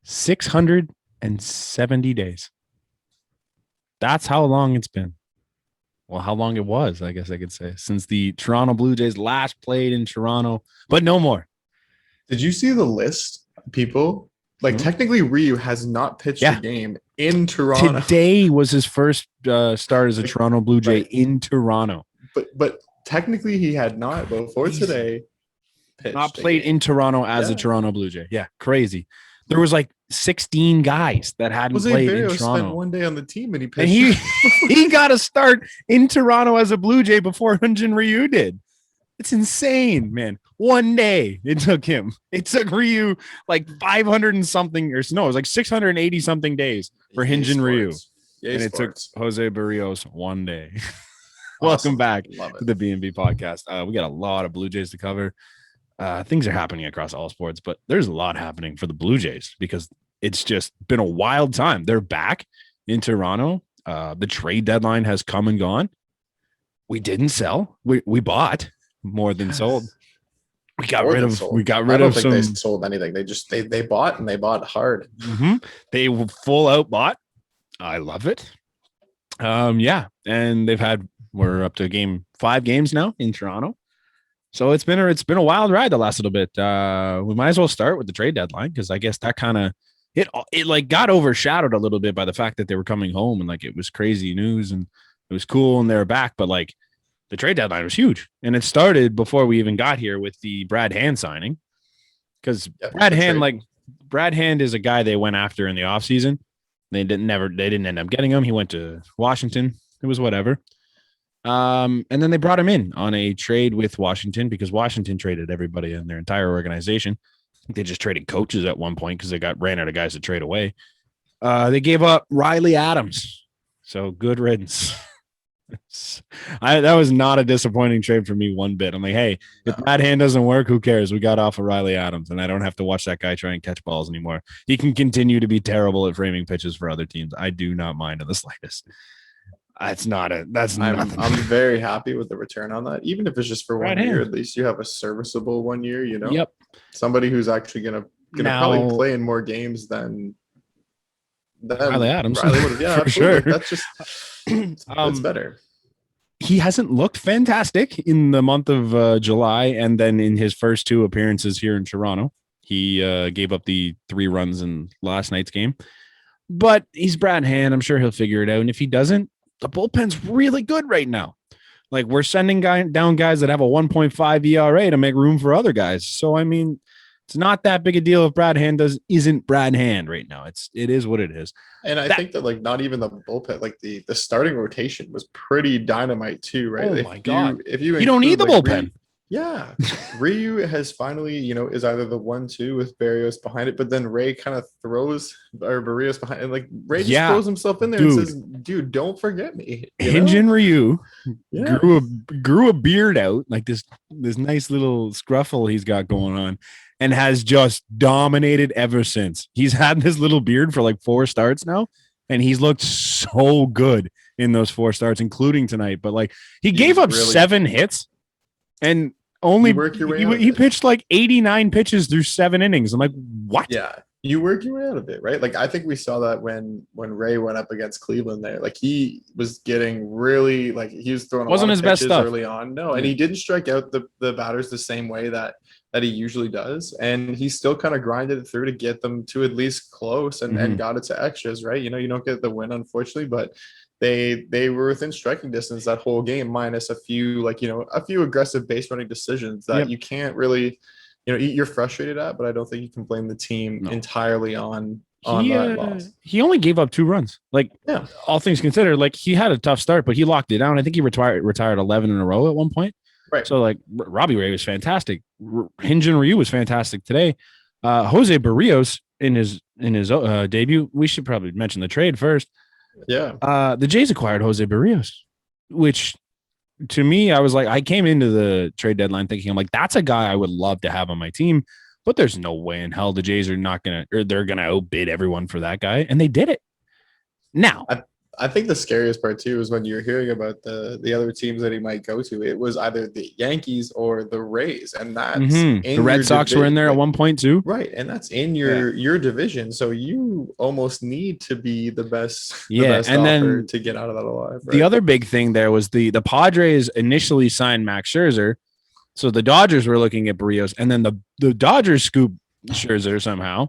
670 days. That's how long it's been. Well, how long it was, I guess I could say, since the Toronto Blue Jays last played in Toronto, but no more. Did you see the list? People like technically Ryu has not pitched a game in Toronto. Today was his first start as a Toronto Blue Jay in Toronto. But technically he had not before today pitched. Not played in Toronto as a Toronto Blue Jay. Yeah, crazy. There was like 16 guys that hadn't played in Toronto. Spent one day on the team and he pitched. And he got a start in Toronto as a Blue Jay before Hyunjin Ryu did. It's insane, man. One day it took him. It took Ryu like 500 and something, or no, it was like 680 something days for Hyunjin Ryu. And it took Jose Barrios one day. Welcome back to the BnB podcast. We got a lot of Blue Jays to cover. Things are happening across all sports, but there's a lot happening for the Blue Jays because it's just been a wild time. They're back in Toronto. The trade deadline has come and gone. We didn't sell. We bought more than sold. We got rid of some. They sold anything. They bought and they bought hard. Mm-hmm. They full out bought. I love it. Yeah, and we're up to 5 games now in Toronto. So it's been a wild ride the last little bit. We might as well start with the trade deadline because I guess that kind of it like got overshadowed a little bit by the fact that they were coming home and like it was crazy news and it was cool and they were back, but like the trade deadline was huge and it started before we even got here with the Brad Hand signing because Brad Hand is a guy they went after in the offseason. They didn't end up getting him. He went to Washington. It was whatever. And then they brought him in on a trade with Washington because Washington traded everybody in their entire organization. I think they just traded coaches at one point because they ran out of guys to trade away. They gave up Riley Adams. So good riddance. That was not a disappointing trade for me one bit. I'm like, hey, if Brad Hand doesn't work, who cares? We got off of Riley Adams, and I don't have to watch that guy try and catch balls anymore. He can continue to be terrible at framing pitches for other teams. I do not mind in the slightest. I'm very happy with the return on that. Even if it's just for 1 year, at least you have a serviceable 1 year, you know? Yep. Somebody who's actually gonna probably play in more games than Riley Adams. Yeah, for sure. That's just it's better. He hasn't looked fantastic in the month of July, and then in his first 2 appearances here in Toronto, he gave up the 3 runs in last night's game. But he's Brad Hand. I'm sure he'll figure it out. And if he doesn't, the bullpen's really good right now. Like we're sending down guys that have a 1.5 ERA to make room for other guys. So, I mean, it's not that big a deal if Brad Hand isn't Brad Hand right now. It is what it is. And I think that like not even the bullpen, like the starting rotation was pretty dynamite too, right? Oh my God. If you don't need the bullpen. Ryu has finally, is either the 1-2 with Barrios behind it, but then Ray kind of throws Barrios behind, and like Ray just throws himself in there and says, "Dude, don't forget me." Hyunjin Ryu grew a beard out, like this nice little scruffle he's got going on, and has just dominated ever since. He's had this little beard for like 4 starts now, and he's looked so good in those 4 starts, including tonight. But like he gave up 7 hits, and he pitched like 89 pitches through 7 innings. I'm like, what? Yeah, you work your way out of it, right? Like I think we saw that when Ray went up against Cleveland there. Like he was getting really he was throwing wasn't his best stuff early on. No, and he didn't strike out the batters the same way that he usually does, and he still kind of grinded it through to get them to at least close and got it to extras, right? You don't get the win unfortunately, but they were within striking distance that whole game, minus a few aggressive base running decisions that you can't really you're frustrated at, but I don't think you can blame the team entirely on that loss. He only gave up 2 runs. All things considered, like he had a tough start, but he locked it down. I think he retired 11 in a row at one point. Right. So like Robbie Ray was fantastic. Hyunjin Ryu was fantastic today. Jose Barrios in his debut. We should probably mention the trade first. Yeah. The Jays acquired Jose Barrios, which to me, I was like, I came into the trade deadline thinking, I'm like, that's a guy I would love to have on my team, but there's no way in hell the Jays are they're going to outbid everyone for that guy. And they did it. Now, I think the scariest part too is when you're hearing about the other teams that he might go to. It was either the Yankees or the Rays, and that's The in Red your Sox were in there at like, one point too. right, and that's in your division. So you almost need to be the best And offer then to get out of that alive. Right? the other big thing there was the Padres initially signed Max Scherzer, so the Dodgers were looking at Barrios, and then the Dodgers scooped Scherzer somehow.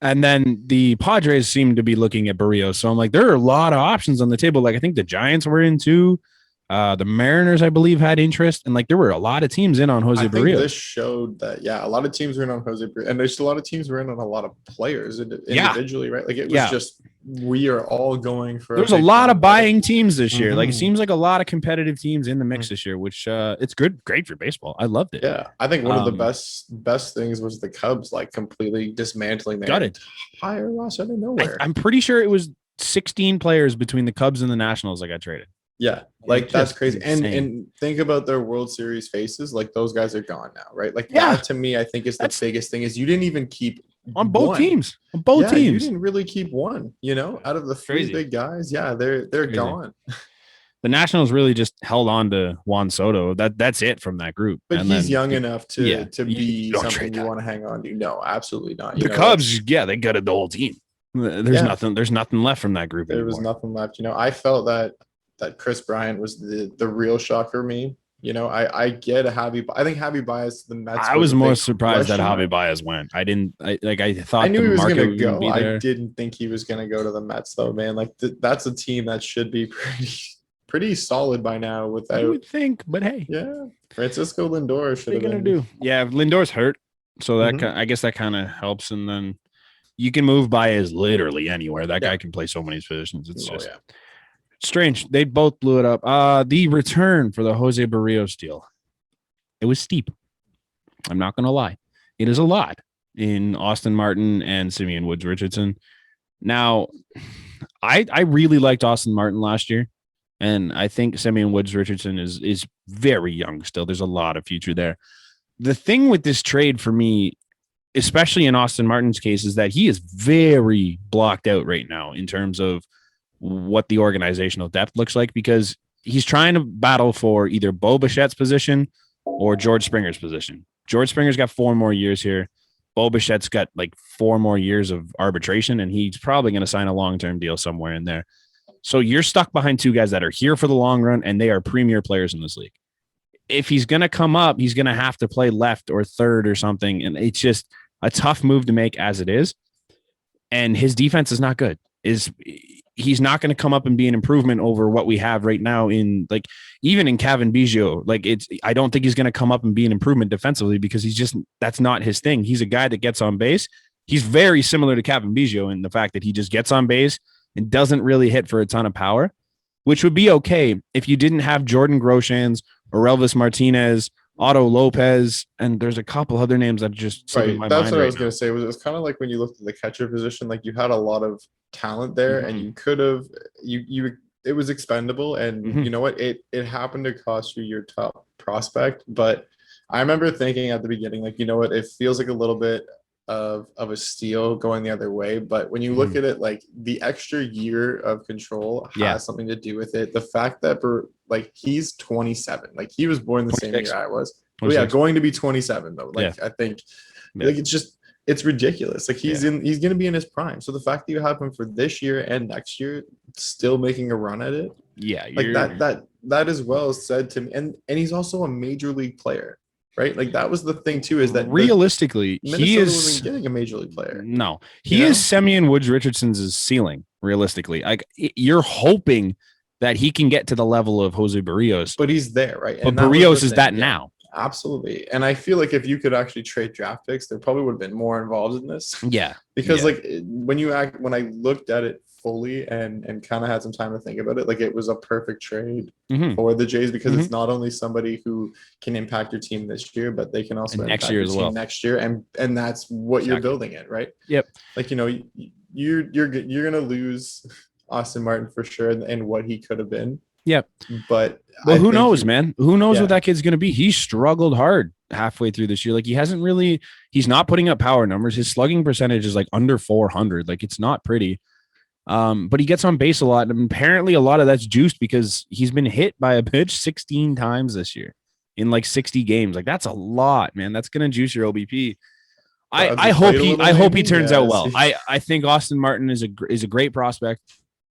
And then the Padres seem to be looking at Barrios. So I'm like, there are a lot of options on the table. Like, I think the Giants were in too. The Mariners, I believe, had interest. And like, there were a lot of teams in on Jose I think Barrios. this showed that, a lot of teams were in on Jose Barrios, and there's a lot of teams were in on a lot of players individually, right? Like it was just, we are all going for. There's a lot of buying teams this year. Like, it seems like a lot of competitive teams in the mix this year, which it's great for baseball. I loved it. Yeah, I think one of the best things was the Cubs like completely dismantling their entire roster out of nowhere. I'm pretty sure it was 16 players between the Cubs and the Nationals that got traded. Yeah, like that's crazy. And think about their World Series faces. Like those guys are gone now, right? Like that to me, I think is the biggest thing is you didn't even keep on both teams. You didn't really keep one, out of the three big guys. Yeah, they're gone. The Nationals really just held on to Juan Soto. That's it from that group. But he's young enough to be something you want to hang on to. No, absolutely not. The Cubs, they gutted the whole team. There's nothing left from that group. There was nothing left. I felt that Chris Bryant was the real shock for me. I get Javi. I think Javi Baez, the Mets. I was more surprised that Javi Baez went. I thought I knew he was going to go. I didn't think he was going to go to the Mets though, man. Like that's a team that should be pretty solid by now. Without, you would think, but hey, Francisco Lindor should have been. Do? Yeah, Lindor's hurt, so that I guess that kind of helps. And then you can move Baez literally anywhere. That guy can play so many positions. It's just. Strange. They both blew it up. The return for the Jose Barrios deal. It was steep. I'm not going to lie. It is a lot in Austin Martin and Simeon Woods Richardson. Now, I really liked Austin Martin last year, and I think Simeon Woods Richardson is very young still. There's a lot of future there. The thing with this trade for me, especially in Austin Martin's case, is that he is very blocked out right now in terms of what the organizational depth looks like, because he's trying to battle for either Bo Bichette's position or George Springer's position. George Springer's got 4 more years here. Bo Bichette's got like 4 more years of arbitration, and he's probably going to sign a long-term deal somewhere in there. So you're stuck behind 2 guys that are here for the long run, and they are premier players in this league. If he's going to come up, he's going to have to play left or third or something, and it's just a tough move to make as it is. And his defense is not good. He's not going to come up and be an improvement over what we have right now in even in Cavan Biggio. I don't think he's going to come up and be an improvement defensively because that's not his thing. He's a guy that gets on base. He's very similar to Cavan Biggio in the fact that he just gets on base and doesn't really hit for a ton of power, which would be okay if you didn't have Jordan Groshans or Elvis Martinez, Otto Lopez, and there's a couple other names that just right. That's what I was going to say. It was kind of like when you looked at the catcher position, like you had a lot of talent there, and you could have it was expendable, and you know what, it happened to cost you your top prospect. But I remember thinking at the beginning, like, you know what, it feels like a little bit of a steal going the other way. But when you look at it, like the extra year of control has something to do with it. The fact that he's 27, like he was born the 26. Same year I was. But going to be 27 though. I think it's ridiculous. Like he's going to be in his prime. So the fact that you have him for this year and next year still making a run at it. Yeah. Like that is well said to me. And he's also a major league player. Right, like that was the thing too. Is that realistically, he isn't getting a major league player. No, he is Simeon Woods Richardson's ceiling. Realistically, like you're hoping that he can get to the level of Jose Barrios, but he's there, right? But Barrios is that now. Absolutely, and I feel like if you could actually trade draft picks, there probably would have been more involved in this. Yeah, because like when I looked at it fully and kind of had some time to think about it, like it was a perfect trade for the Jays because it's not only somebody who can impact your team this year, but they can also and next year as well. Next year, and that's what you're building it, right? Yep. Like you're gonna lose Austin Martin for sure, and what he could have been. Yep. But who knows, man? Who knows what that kid's gonna be? He struggled hard halfway through this year. Like he's not putting up power numbers. His slugging percentage is like under 400. Like it's not pretty. But he gets on base a lot. And apparently a lot of that's juiced because he's been hit by a pitch 16 times this year in like 60 games. Like that's a lot, man. That's going to juice your OBP. I hope he turns out well. I think Austin Martin is a great prospect,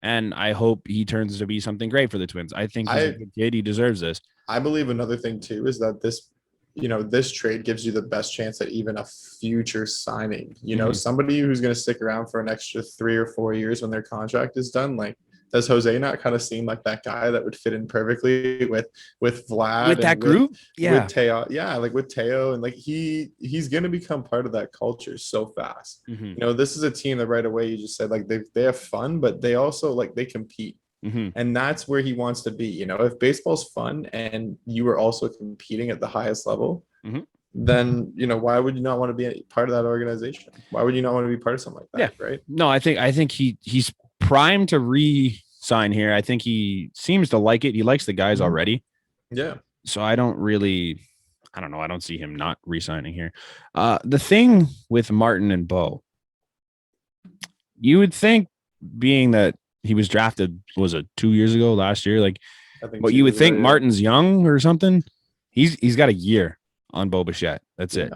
and I hope he turns to be something great for the Twins. I think he's a good kid. He deserves this. I believe another thing too is that this trade gives you the best chance at even a future signing. Somebody who's going to stick around for an extra 3 or 4 years when their contract is done. Like, does Jose not kind of seem like that guy that would fit in perfectly with Vlad, with that group? With Teo, like with Teo, and like he's going to become part of that culture so fast. This is a team that right away you just said like they have fun, but they also like they compete. And that's where he wants to be. If baseball's fun and you are also competing at the highest level, then why would you not want to be a part of that organization? Why would you not want to be part of something like that? Yeah. Right. No, I think he's primed to re-sign here. I think he seems to like it. He likes the guys already. Yeah. So I don't know. I don't see him not re-signing here. The thing with Martin and Bo, you would think, being that he was drafted, was it 2 years ago, last year? Like, but you would think Martin's young or something. He's got a year on Bo Bichette. That's it.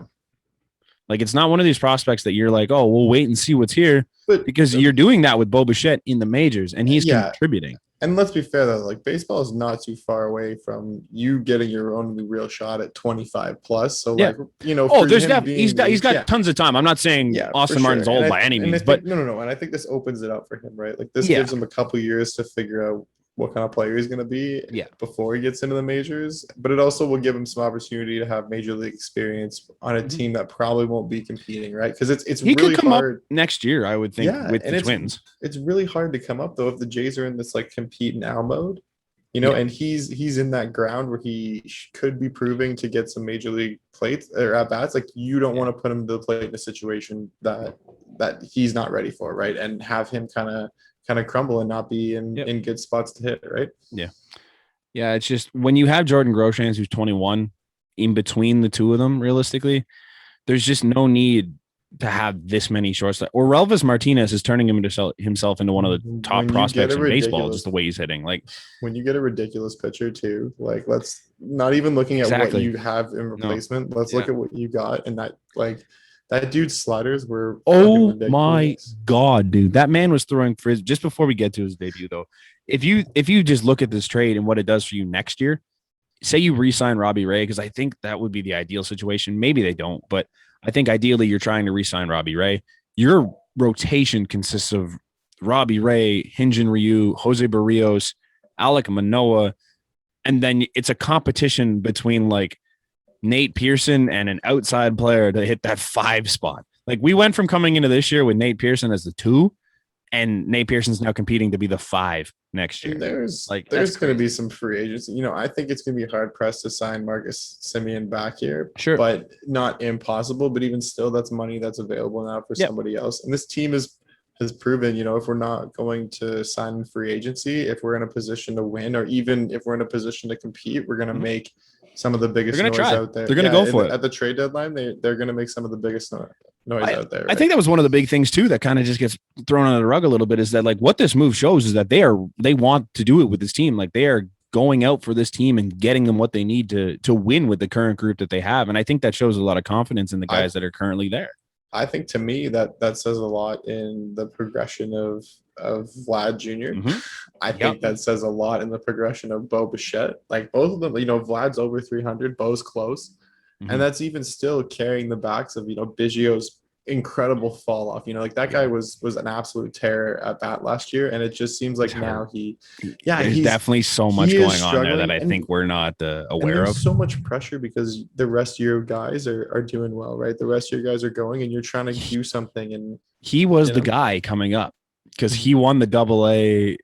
Like, it's not one of these prospects that you're like, oh, we'll wait and see what's here, because you're doing that with Bo Bichette in the majors, and he's contributing. And let's be fair though, like baseball is not too far away from you getting your only real shot at 25 plus. So like, he's got tons of time. I'm not saying Austin Martin's old by any means, but no. And I think this opens it up for him, right? Like this gives him a couple years to figure out what kind of player he's going to be before he gets into the majors. But it also will give him some opportunity to have major league experience on a team that probably won't be competing, right? Because it's he really could come hard up next year, I would think, with the Twins. It's really hard to come up though if the Jays are in this like compete now mode, and he's in that ground where he could be proving to get some major league plates or at bats. Like you don't want to put him to the plate in a situation that he's not ready for, right? And have him kind of crumble and not be in good spots to hit, right? Yeah. It's just when you have Jordan Groshans, who's 21, in between the two of them, realistically, there's just no need to have this many shortstops. Or Relvis Martinez is turning himself into one of the top prospects in baseball, just the way he's hitting. Like, when you get a ridiculous pitcher too, like let's not even looking at what you have in replacement. Let's look at what you got, and that dude's sliders were my God, dude. That man was throwing frizz just before we get to his debut, though. If you just look at this trade and what it does for you next year, say you re-sign Robbie Ray, because I think that would be the ideal situation. Maybe they don't, but I think ideally you're trying to re-sign Robbie Ray. Your rotation consists of Robbie Ray, Hyun-Jin Ryu, Jose Barrios, Alek Manoah, and then it's a competition between like Nate Pearson and an outside player to hit that 5 spot. Like, we went from coming into this year with Nate Pearson as the 2, and Nate Pearson's now competing to be the 5 next year. There's going to be some free agents. I think it's going to be hard pressed to sign Marcus Semien back here. Sure, but not impossible. But even still, that's money that's available now for somebody else. And this team has proven, if we're not going to sign free agency, if we're in a position to win, or even if we're in a position to compete, we're going to make some of the biggest noise out there. They're going to go for it. At the trade deadline, they're going to make some of the biggest noise out there. Right? I think that was one of the big things too that kind of just gets thrown under the rug a little bit, is that like what this move shows is that they want to do it with this team. Like, they are going out for this team and getting them what they need to win with the current group that they have. And I think that shows a lot of confidence in the guys that are currently there. I think to me that says a lot in the progression of Vlad Jr. I think that says a lot in the progression of Bo Bichette. Like, both of them, Vlad's over 300, Bo's close. And that's even still carrying the backs of, Biggio's incredible fall off. That guy was an absolute terror at bat last year. And it just seems like now there's definitely so much going on there that I think we're not aware of. So much pressure because the rest of your guys are doing well, right? The rest of your guys are going, and you're trying to do something. And he was the guy coming up because he won the AA.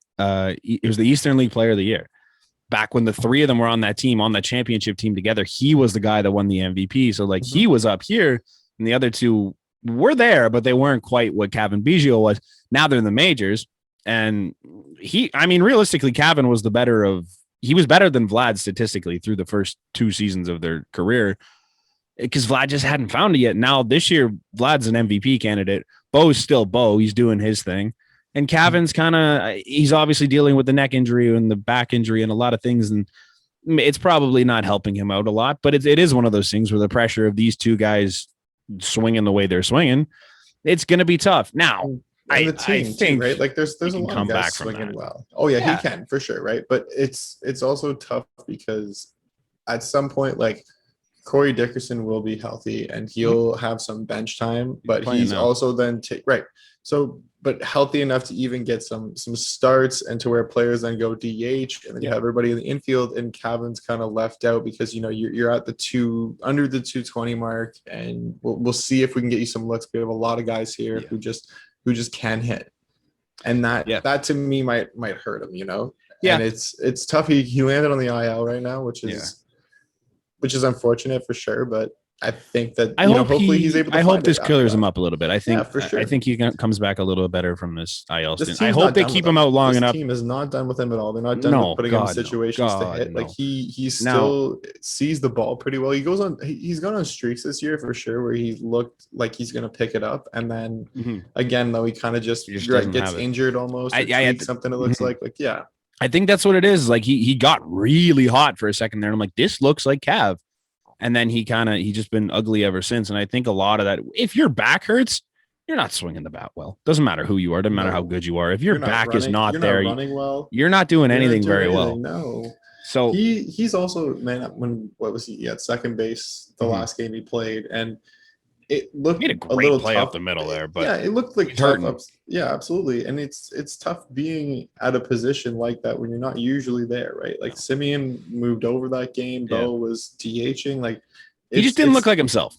It was the Eastern League Player of the Year. Back when the 3 of them were on that team, on the championship team together, he was the guy that won the MVP. So like he was up here, and the other 2 were there, but they weren't quite what Cavan Biggio was. Now they're in the majors, and realistically, Cavan was he was better than Vlad statistically through the first 2 seasons of their career, because Vlad just hadn't found it yet. Now this year, Vlad's an MVP candidate. Bo's still Bo. He's doing his thing. And Cavan's he's obviously dealing with the neck injury and the back injury and a lot of things. And it's probably not helping him out a lot, but it is one of those things where the pressure of these two guys swinging the way they're swinging, it's going to be tough. Now, and the team too, right? Like there's a lot of guys swinging well. Oh yeah, he can for sure, right? But it's also tough because at some point, like Corey Dickerson will be healthy and he'll have some bench time, but he's also then right. So, but healthy enough to even get some starts and to where players then go DH, and then you have everybody in the infield, and Cavan's kind of left out because you're at under the 220 mark, and we'll see if we can get you some looks. We have a lot of guys here who just can hit, and that to me might hurt him, and it's tough. He landed on the IL right now, which is unfortunate for sure, but I think that hopefully he's able to. I hope this clears him up a little bit. I think for sure. I think he comes back a little better from this IL stint. I hope they keep him out long enough. This team is not done with him at all. They're not done with putting him in situations to hit. Like he still sees the ball pretty well. He's gone on streaks this year for sure where he looked like he's going to pick it up, and then again though he kind of just gets injured almost. Something it looks like I think that's what it is. Like he got really hot for a second there. And I'm like, this looks like Cav. And then he just been ugly ever since. And I think a lot of that, if your back hurts, you're not swinging the bat well. Doesn't matter who you are. Doesn't matter how good you are. If your back is not there, you're not doing anything very well. No. So he's also, man, what was he at second base the last game he played, and it looked he had a great play tough up the middle there, but it looked like tough ups. Yeah, absolutely. And it's tough being at a position like that when you're not usually there, right? Like Simeon moved over that game, Bo was DHing. Like he just didn't look like himself.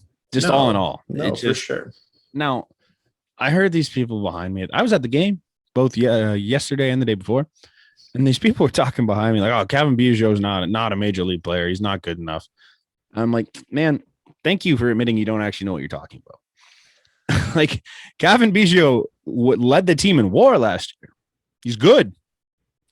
All in all. No, for sure. Now, I heard these people behind me. I was at the game both yesterday and the day before, and these people were talking behind me like, "Oh, Cavan Biggio is not a major league player. He's not good enough." I'm like, man, thank you for admitting you don't actually know what you're talking about. Like Cavan Biggio led the team in WAR last year. He's good.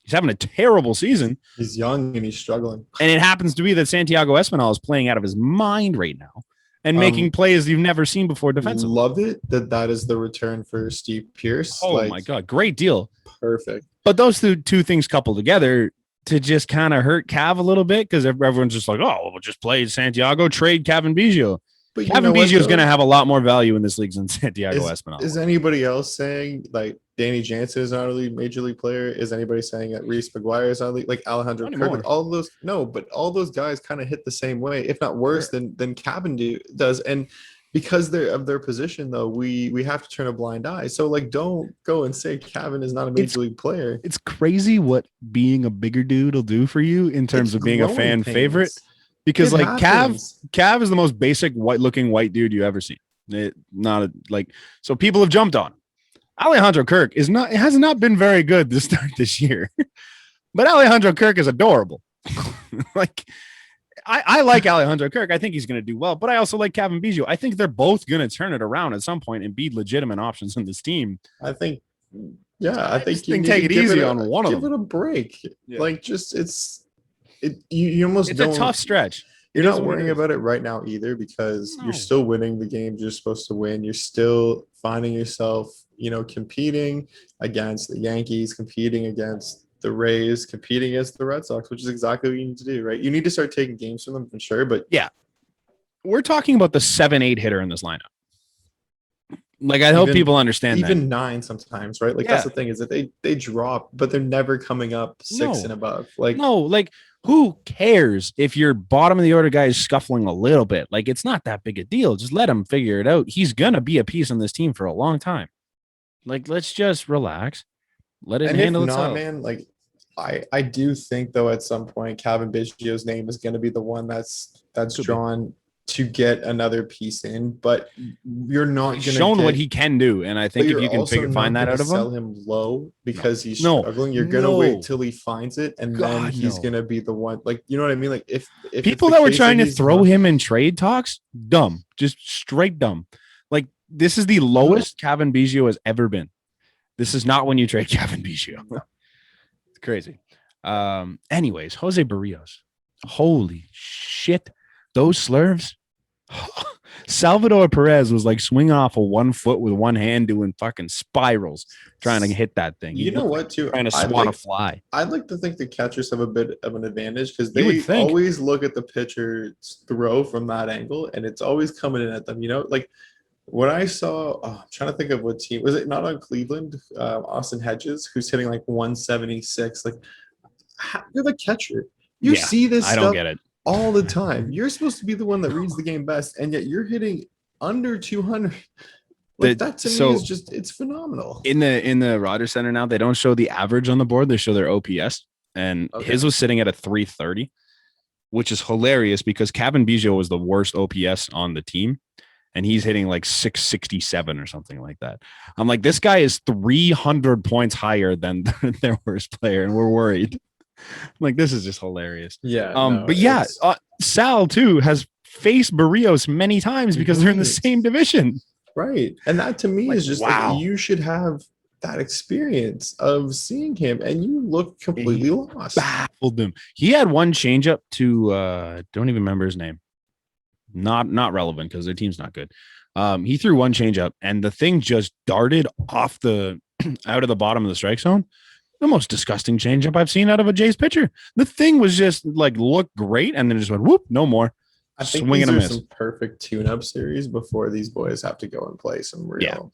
He's having a terrible season. He's young and he's struggling. And it happens to be that Santiago Espinal is playing out of his mind right now and making plays you've never seen before defensively. Love it that is the return for Steve Pierce. Oh my God. Great deal. Perfect. But those two things coupled together to just kind of hurt Cav a little bit because everyone's just like, oh, we'll just play Santiago, trade Cavan Biggio. But Cavan Biggio is going to have a lot more value in this league than Santiago Espinal. Is anybody else saying like Danny Jansen is not a major league player? Is anybody saying that Reese McGuire is not like Alejandro Kirk? Like all those, but all those guys kind of hit the same way, if not worse than Cavan does. And because of their position, though, we have to turn a blind eye. So like, don't go and say Cavan is not a major league player. It's crazy what being a bigger dude will do for you in terms of being a fan favorite. Because like Cav is the most basic white-looking white dude you ever seen. So people have jumped on. Alejandro Kirk has not been very good to start this year, but Alejandro Kirk is adorable. Like I like Alejandro Kirk. I think he's going to do well, but I also like Cavan Biggio. I think they're both going to turn it around at some point and be legitimate options in this team. I think you take it easy on one of them. Give it a break. Yeah. Like you almost it's a tough stretch. You're not worrying about it right now either because you're still winning the games you're supposed to win. You're still finding yourself, competing against the Yankees, competing against the Rays, competing against the Red Sox, which is exactly what you need to do, right? You need to start taking games from them for sure. But yeah, we're talking about the 7-8 hitter in this lineup. Like I hope people understand even that. 9 sometimes, right? Like that's the thing is that they drop, but they're never coming up 6 and above. Like who cares if your bottom of the order guy is scuffling a little bit? Like it's not that big a deal. Just let him figure it out. He's gonna be a piece on this team for a long time. Like let's just relax. Let it handle itself. Man, like I do think though at some point Cavan Biggio's name is gonna be the one that's drawn to get another piece in, but you're not going to shown what he can do, and I think if you can find that out of him, sell him low because he's struggling. You're going to wait till he finds it, and then he's going to be the one. Like you know what I mean? Like if people that were trying to throw him in trade talks, dumb, just straight dumb. Like this is the lowest Cavan Biggio has ever been. This is not when you trade Cavan Biggio. It's crazy. Anyways, Jose Barrios, holy shit. Those slurves, Salvador Perez was like swinging off of 1 foot with one hand, doing fucking spirals, trying to hit that thing. You know what, too? Trying to swan a fly. I'd like to think the catchers have a bit of an advantage because You would they think. always look at the pitcher's throw from that angle, and it's always coming in at them. Like when I saw, I'm trying to think of what team was it? Not on Cleveland, Austin Hedges, who's hitting like 176. Like you're the catcher. You see this I don't get it all the time. You're supposed to be the one that reads the game best, and yet you're hitting under 200. Like that to me is just, it's phenomenal. In the Rogers Center now, they don't show the average on the board. They show their OPS, and his was sitting at a 330, which is hilarious because Cavan Biggio was the worst OPS on the team, and he's hitting like 667 or something like that. I'm like, this guy is 300 points higher than their worst player, and we're worried. I'm like, this is just hilarious. Yeah. But yeah, Sal too has faced Barrios many times because they're in the same division. Right. And that to me is just like, you should have that experience of seeing him, and you look completely lost. Baffled him. He had one changeup to don't even remember his name. Not relevant because their team's not good. He threw one changeup and the thing just darted off the out of the bottom of the strike zone. The most disgusting changeup I've seen out of a Jays pitcher. The thing was just like looked great and then just went whoop, no more. I think these are some perfect tune-up series before these boys have to go and play some real,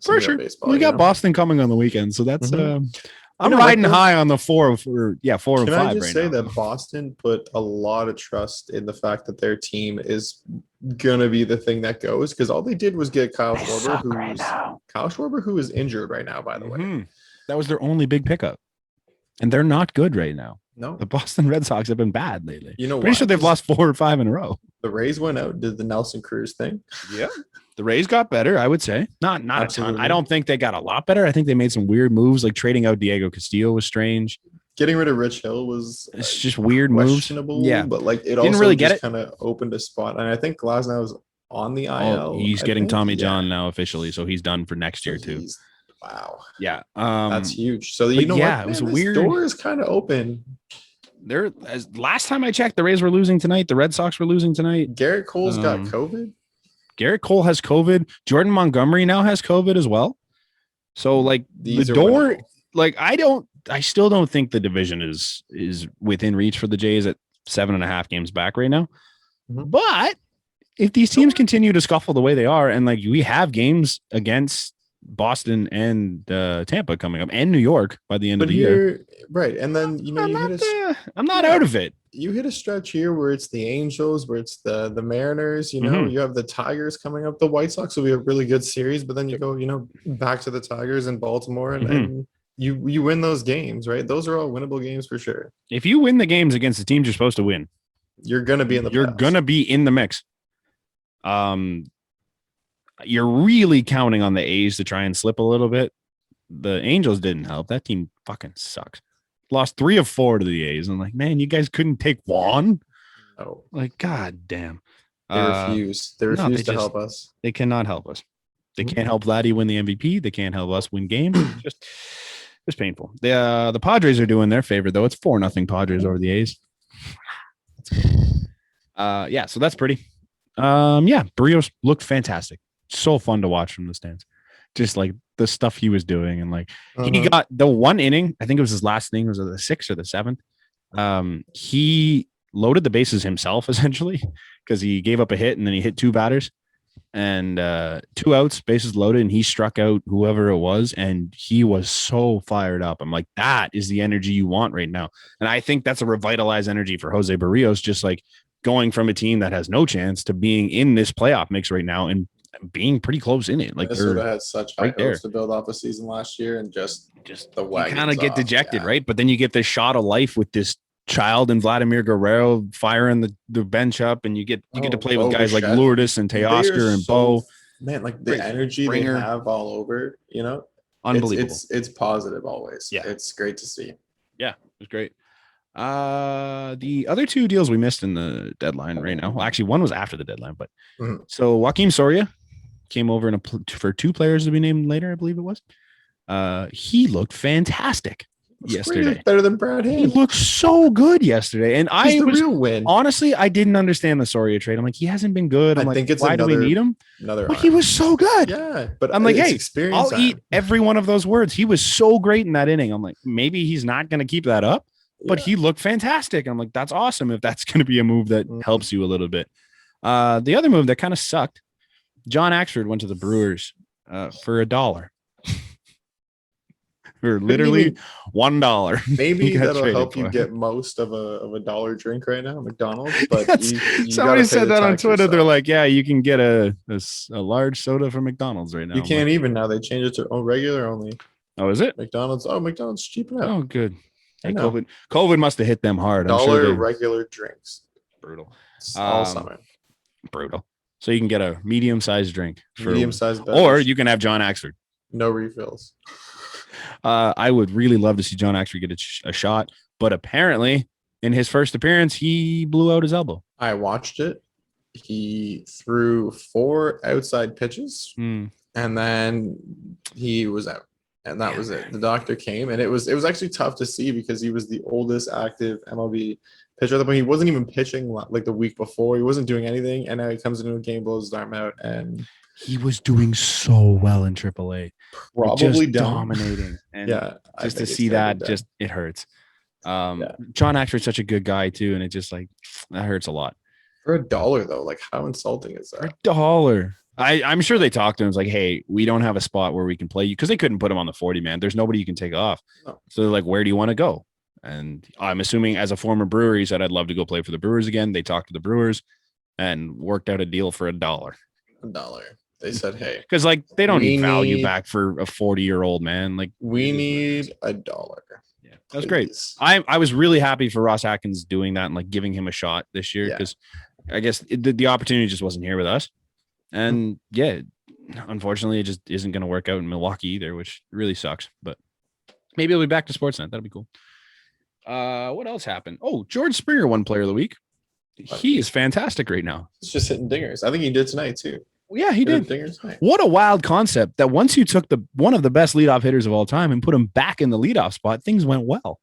for sure. Baseball. We got Boston coming on the weekend, so that's I'm riding high on the 4 and 5 right now. Can I just say that Boston put a lot of trust in the fact that their team is gonna be the thing that goes, because all they did was get Kyle Schwarber, who is injured right now, by the way. That was their only big pickup, and they're not good right now. No, the Boston Red Sox have been bad lately. Pretty sure they've lost 4 or 5 in a row. The Rays went out, did the Nelson Cruz thing. Yeah, the Rays got better, I would say. Not a ton. I don't think they got a lot better. I think they made some weird moves, like trading out Diego Castillo was strange. Getting rid of Rich Hill was it's just weird moves. Yeah, but like it also really just kind of opened a spot, and I think Glasnow is on the IL. He's getting Tommy John now officially, so he's done for next year too. Wow. Yeah. That's huge. So what? It was weird. The door is kind of open. Last time I checked, the Rays were losing tonight. The Red Sox were losing tonight. Garrett Cole's got COVID. Garrett Cole has COVID. Jordan Montgomery now has COVID as well. So like the door, winnable. Like I still don't think the division is within reach for the Jays at 7.5 games back right now. But if these teams continue to scuffle the way they are, and like we have games against Boston and Tampa coming up, and New York by the end of the year, right? And then I'm not out of it. You hit a stretch here where it's the Angels, where it's the Mariners. You have the Tigers coming up. The White Sox will be a really good series, but then you go, back to the Tigers in Baltimore, and you win those games, right? Those are all winnable games for sure. If you win the games against the teams you're supposed to win, you're gonna be in the mix. You're really counting on the A's to try and slip a little bit. The Angels didn't help. That team fucking sucks. Lost 3 of 4 to the A's. I'm like, man, you guys couldn't take one? No. Like, god damn. They refuse. They refuse to help us. They cannot help us. They can't help Vladdy win the MVP. They can't help us win games. It's painful. The Padres are doing their favor, though. It's 4-0 Padres over the A's. So that's pretty. Barrios looked fantastic. So fun to watch from the stands. Just like the stuff he was doing, and like he got the one inning. I think it was his last inning. Was it the 6th or the 7th? He loaded the bases himself essentially because he gave up a hit and then he hit 2 batters and 2 outs, bases loaded, and he struck out whoever it was, and he was so fired up. I'm like, that is the energy you want right now, and I think that's a revitalized energy for Jose Barrios. Just like going from a team that has no chance to being in this playoff mix right now and being pretty close in it. Like Minnesota had such high hopes to build off a season last year, and just the wagon kind of get dejected, right? But then you get this shot of life with this child and Vladimir Guerrero firing the bench up, and you get to play with guys like Lourdes and Teoscar and Bo. Man, like the energy they have all over, unbelievable. It's positive always. Yeah, it's great to see. Yeah, it was great. The other 2 deals we missed in the deadline right now. Well, actually, one was after the deadline, but so Joaquin Soria came over for 2 players to be named later, I believe it was. He looked fantastic. yesterday. Better than Brad He Hand. looked so good yesterday. And He's the real win. Honestly, I didn't understand the Soria trade. I'm like, he hasn't been good. I'm I think it's why do we need him? But he was so good. Yeah, but I'm like, hey, experience I'll eat every one of those words. He was so great in that inning. I'm like, maybe he's not going to keep that up, but he looked fantastic. I'm like, that's awesome if that's going to be a move that helps you a little bit. The other move that kind of sucked, John Axford went to the Brewers for $1. For literally $1. Maybe that'll help you get most of a dollar drink right now, McDonald's. But somebody said that on Twitter. Yourself. They're like, yeah, you can get a large soda from McDonald's right now. You can't even now. They changed it to regular only. Oh, is it? McDonald's. Oh, McDonald's cheaping out. Oh, good. Hey, COVID must have hit them hard. Dollar sure regular drinks. Brutal. All summer. Brutal. So you can get a medium-sized drink. Medium-sized. Or you can have John Axford. No refills. I would really love to see John Axford get a shot, but apparently in his first appearance, he blew out his elbow. I watched it. He threw 4 outside pitches, and then he was out, and that was it. The doctor came, and it was actually tough to see because he was the oldest active MLB pitcher. But he wasn't even pitching like the week before. He wasn't doing anything, and now he comes into a game, blows his arm out, and he was doing so well in AAA. Probably just dominating. And just to see that, it hurts. John Axford's such a good guy too, and it just like that hurts a lot. For $1 though, like how insulting is that? For $1. I'm sure they talked to him. It's like, hey, we don't have a spot where we can play you because they couldn't put him on the 40 man. There's nobody you can take off. No. So they're like, where do you want to go? And I'm assuming as a former Brewer, he said, I'd love to go play for the Brewers again. They talked to the Brewers and worked out a deal for $1. $1. They said, hey, because like they don't need value back for a 40-year-old man. Like we need $1. Yeah, that's great. I was really happy for Ross Atkins doing that and like giving him a shot this year because I guess the opportunity just wasn't here with us. And unfortunately, it just isn't going to work out in Milwaukee either, which really sucks. But maybe he'll be back to Sportsnet. That'd be cool. What else happened? Oh, George Springer won Player of the Week. He is fantastic right now. He's just hitting dingers. I think he did tonight too. Yeah, he did. What a wild concept that once you took one of the best leadoff hitters of all time and put him back in the leadoff spot, things went well.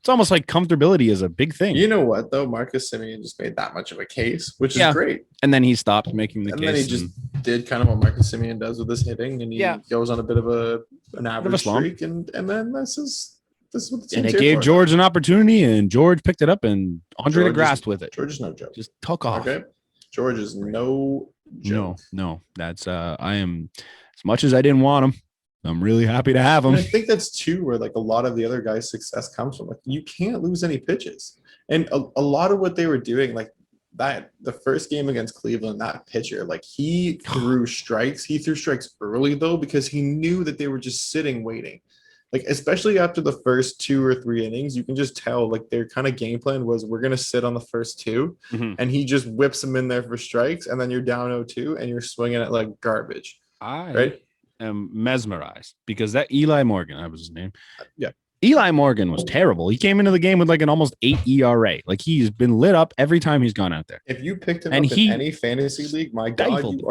It's almost like comfortability is a big thing. You know what, though? Marcus Semien just made that much of a case, which is great. And then he stopped making the case. And then he just did kind of what Marcus Semien does with his hitting, and he goes on a bit of an average streak, and then this is what the and it gave George an opportunity, and George picked it up, and Andre DeGrasse with it. George is no joke. Just took off. Okay, George is no joke. No. That's I am, as much as I didn't want him, I'm really happy to have him. And I think that's too where like a lot of the other guys' success comes from. Like you can't lose any pitches, and a lot of what they were doing, like that the first game against Cleveland, that pitcher, like he threw strikes. He threw strikes early though because he knew that they were just sitting waiting. Like especially after the first 2 or 3 innings, you can just tell like their kind of game plan was we're gonna sit on the first 2, and he just whips them in there for strikes, and then you're down 0-2 and you're swinging at like garbage. Right. Am mesmerized because that Eli Morgan, that was his name. Yeah. Eli Morgan was terrible. He came into the game with like an almost 8 ERA. Like he's been lit up every time he's gone out there. If you picked him up in any fantasy league, my God, you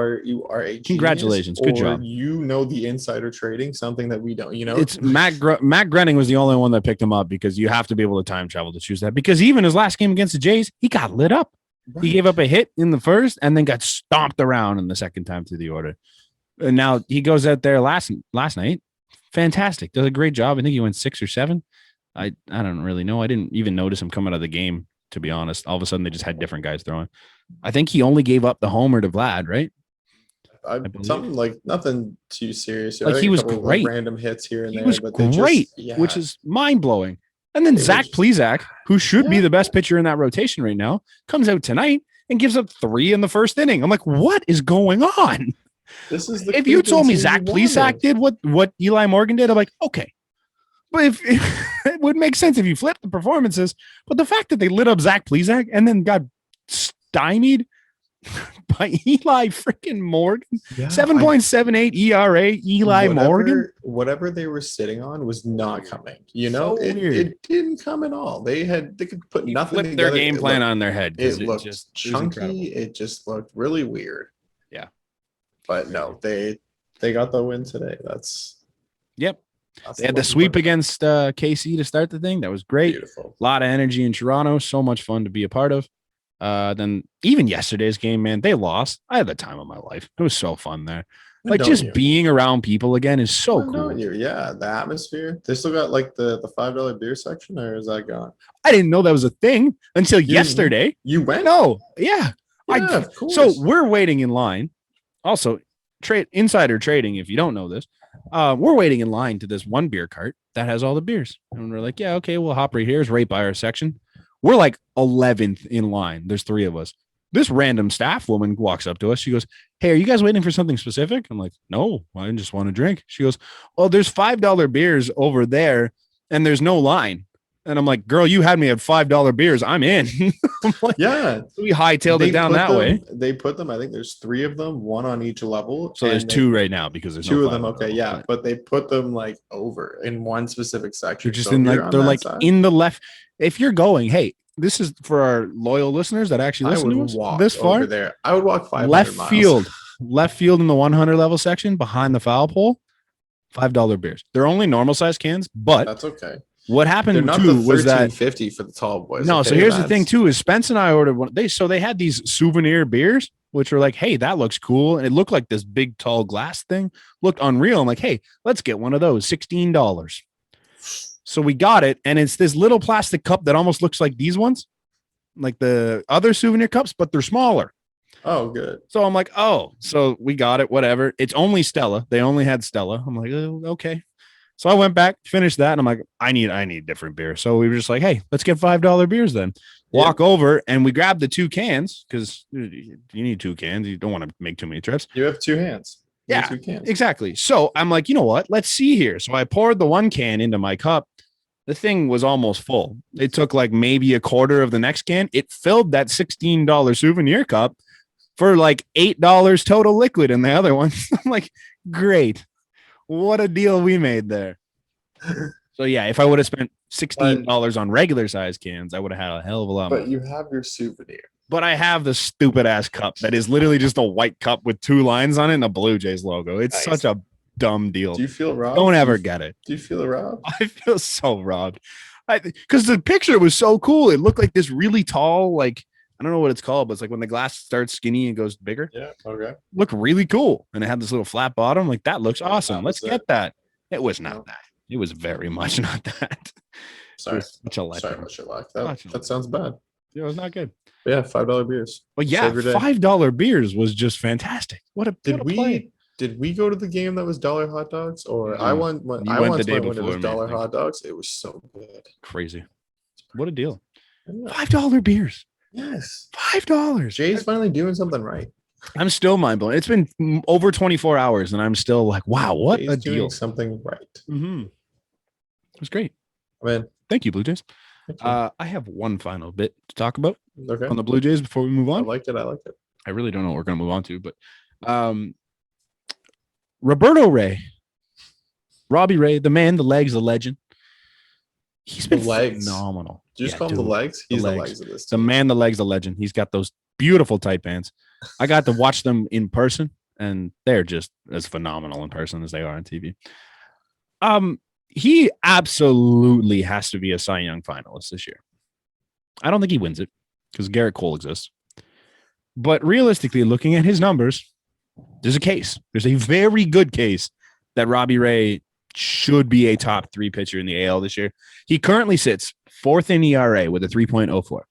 are a genius. Congratulations. Good job. You know the insider trading, something that we don't, you know. It's Matt Grenning was the only one that picked him up because you have to be able to time travel to choose that. Because even his last game against the Jays, he got lit up. Right. He gave up a hit in the first and then got stomped around in the second time through the order. And now he goes out there last night. Fantastic. Does a great job. I think he went 6 or 7. I don't really know. I didn't even notice him coming out of the game, to be honest. All of a sudden, they just had different guys throwing. I think he only gave up the homer to Vlad, right? Something like nothing too serious. Like he was great. Random hits here and there. He was great, which is mind-blowing. And then Zach Plesac, who should be the best pitcher in that rotation right now, comes out tonight and gives up 3 in the first inning. I'm like, what is going on? This is if you told me Zach Plesac did what Eli Morgan did, I'm like, okay. But if it would make sense if you flip the performances, but the fact that they lit up Zach Plesac and then got stymied by Eli freaking Morgan, 7.78 ERA, Eli Morgan. Whatever they were sitting on was not coming. You know, it didn't come at all. They could put nothing together. Their game plan on their head. It looked just chunky. It just looked really weird. Yeah. But no, they got the win today. That's yep. That's They the had the most sweep important against KC to start the thing. That was part. great. Beautiful. A lot of energy in Toronto. So much fun to be a part of. Then even yesterday's game, man, they lost. I had the time of my life. It was so fun there. When Like don't just you? being around people again is so When cool. don't you? Yeah, the atmosphere. They still got like the $5 beer section, or is that gone? I didn't know that was a thing until You didn't know? yesterday. You went? No, yeah. Yeah, of So course. we're waiting in line. Also, trade insider trading. If you don't know this, we're waiting in line to this one beer cart that has all the beers, and we're like, yeah, okay, we'll hop right here. It's right by our section. We're like 11th in line. There's 3 of us. This random staff woman walks up to us. She goes, hey, are you guys waiting for something specific? I'm like, no, I just want to drink. She goes, oh, there's $5 beers over there, and there's no line. And I'm like, girl, you had me at $5 beers. I'm in. I'm like, Yeah. we hightailed it down that way. They put them, I think there's 3 of them, 1 on each level. So there's 2 right now because there's 2 no of them. Okay, level. yeah. But they put them like over in one specific section. They're just So in if you're like on they're that like side, in the left. If you're going, hey, this is for our loyal listeners that actually I listen would to us walk this far. over there. I would walk 500 Left miles. left field in the 100 level section behind the foul pole. $5 beers. They're only normal size cans, but That's okay. what They're happened not too the was that $13.50 for the tall boys. no. okay? So here's the That's- thing too: is Spence and I ordered one. They had these souvenir beers, which were like, hey, that looks cool, and it looked like this big tall glass thing. Looked unreal. I'm like, hey, let's get one of those. $16. So we got it, and it's this little plastic cup that almost looks like these ones, like the other souvenir cups, but they're smaller. Oh, good. So I'm like, oh, so we got it, whatever. It's only Stella. They only had Stella. I'm like, oh, okay. So I went back, finished that, and I'm like, I need different beer. So we were just like, hey, let's get $5 beers then. Walk over, and we grabbed the 2 cans because you need 2 cans. You don't want to make too many trips. You have 2 hands. You have Yeah, 2 cans. exactly. So I'm like, you know what? Let's see here. So I poured the 1 can into my cup. The thing was almost full. It took like maybe a quarter of the next can. It filled that $16 souvenir cup for like $8 total liquid in the other one. I'm like, great. What a deal we made there. So yeah, if I would have spent $16 on regular size cans, I would have had a hell of a lot more. But you have your souvenir. But I have the stupid ass cup that is literally just a white cup with 2 lines on it and a Blue Jays logo. It's Nice. such a dumb deal. Do you feel robbed? Don't ever get it. Do you feel robbed? I feel so robbed. Because the picture was so cool. It looked like this really tall, like, I don't know what it's called, but it's like when the glass starts skinny and goes bigger. Yeah. Okay. Looked really cool. And it had this little flat bottom. Like, that looks Yeah, awesome. that Let's was get it. that. It was not No. that. It was very much not that. Sorry. It was such a Sorry letdown. about your luck. Such a That sounds bad. It was not good. But yeah, $5 beers. But yeah, Save your day. $5 beers was just fantastic. What a Did what a play. we go to the game that was dollar hot dogs? Or No. I went when You I went the once day went when it before was me, I dollar think. hot dogs. It was so good. Crazy. What a deal. Yeah. $5 beers. Yes. $5. Jay's finally doing something right. I'm still mind blown. It's been over 24 hours and I'm still like, wow, what Jay's a doing deal. something right. Mm-hmm. It was great. I mean, Thank you, Blue Jays. thank you. I have one final bit to talk about Okay. on the Blue Jays before we move I on. liked it. I liked it. I really don't know what we're going to move on to, but Roberto Ray, Robbie Ray, the man, the legs, the legend. He's been legs. phenomenal. Did you just Yeah, call him the dude. legs? The He's the legs. legs of this. The team. man, the legs, the legend. He's got those beautiful tight bands. I got to watch them in person, and they're just as phenomenal in person as they are on TV. He absolutely has to be a Cy Young finalist this year. I don't think he wins it because Garrett Cole exists. But realistically, looking at his numbers, there's a case. There's a very good case that Robbie Ray should be a top 3 pitcher in the AL this year. He currently sits 4th in ERA with a 3.04.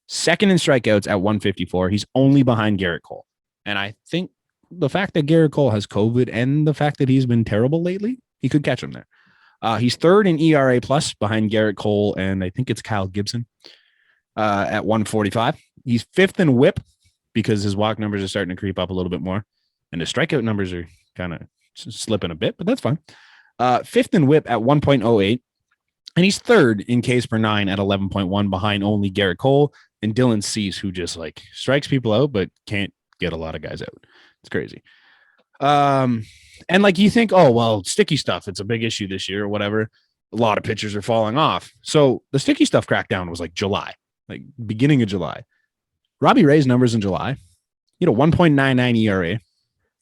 2nd in strikeouts at 154. He's only behind Garrett Cole. And I think the fact that Garrett Cole has COVID and the fact that he's been terrible lately, he could catch him there. He's 3rd in ERA plus behind Garrett Cole, and I think it's Kyle Gibson at 145. He's 5th in whip because his walk numbers are starting to creep up a little bit more. And his strikeout numbers are kind of slipping a bit, but that's fine. 5th in whip at 1.08. And he's 3rd in Ks per 9 at 11.1 behind only Garrett Cole and Dylan Cease, who just like strikes people out, but can't get a lot of guys out. It's crazy. And like you think, oh, well, sticky stuff, it's a big issue this year or whatever. A lot of pitchers are falling off. So the sticky stuff crackdown was like July, like beginning of July. Robbie Ray's numbers in July, 1.99 ERA,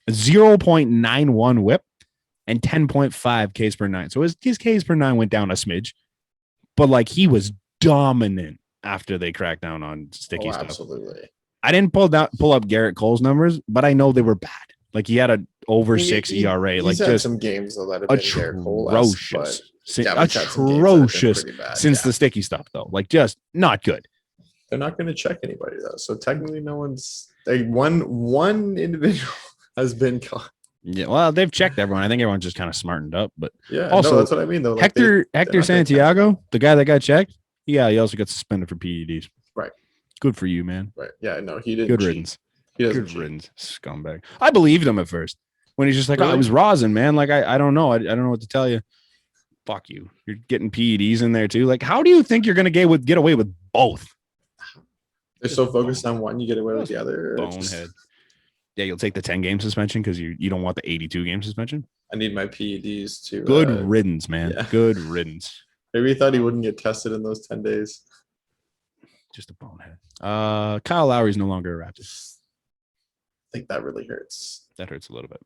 a 0.91 whip, and 10.5 Ks per nine. So his Ks per nine went down a smidge, but like he was dominant after they cracked down on sticky stuff. Absolutely. I didn't pull up Garrett Cole's numbers, but I know they were bad. Like he had an over 6 ERA. He's like had just some games though that have been Garrett Cole atrocious. atrocious Since the sticky stuff though. Like just not good. They're not going to check anybody though. So technically no one's like one individual has been caught. Yeah, well, they've checked everyone. I think everyone's just kind of smartened up, but yeah, also no, that's what I mean though. Like Hector Santiago, the guy that got checked, he also got suspended for PEDs. Right. Good for you, man. Right. Yeah, no, he didn't. Good cheat. riddance. He doesn't Good cheat. riddance, scumbag. I believed him at first when he's just like, Really? "Oh, it was rosin, man." Like I don't know. I don't know what to tell you. Fuck you. You're getting PEDs in there too. Like, how do you think you're gonna get away with both? They're so focused on one, you get away with the other. Bonehead. Yeah, you'll take the 10-game suspension because you don't want the 82-game suspension. I need my PEDs to. Good riddance, man. Yeah. Good riddance. Maybe he thought he wouldn't get tested in those 10 days. Just a bonehead. Kyle Lowry's no longer a Raptor. I think that really hurts. That hurts a little bit.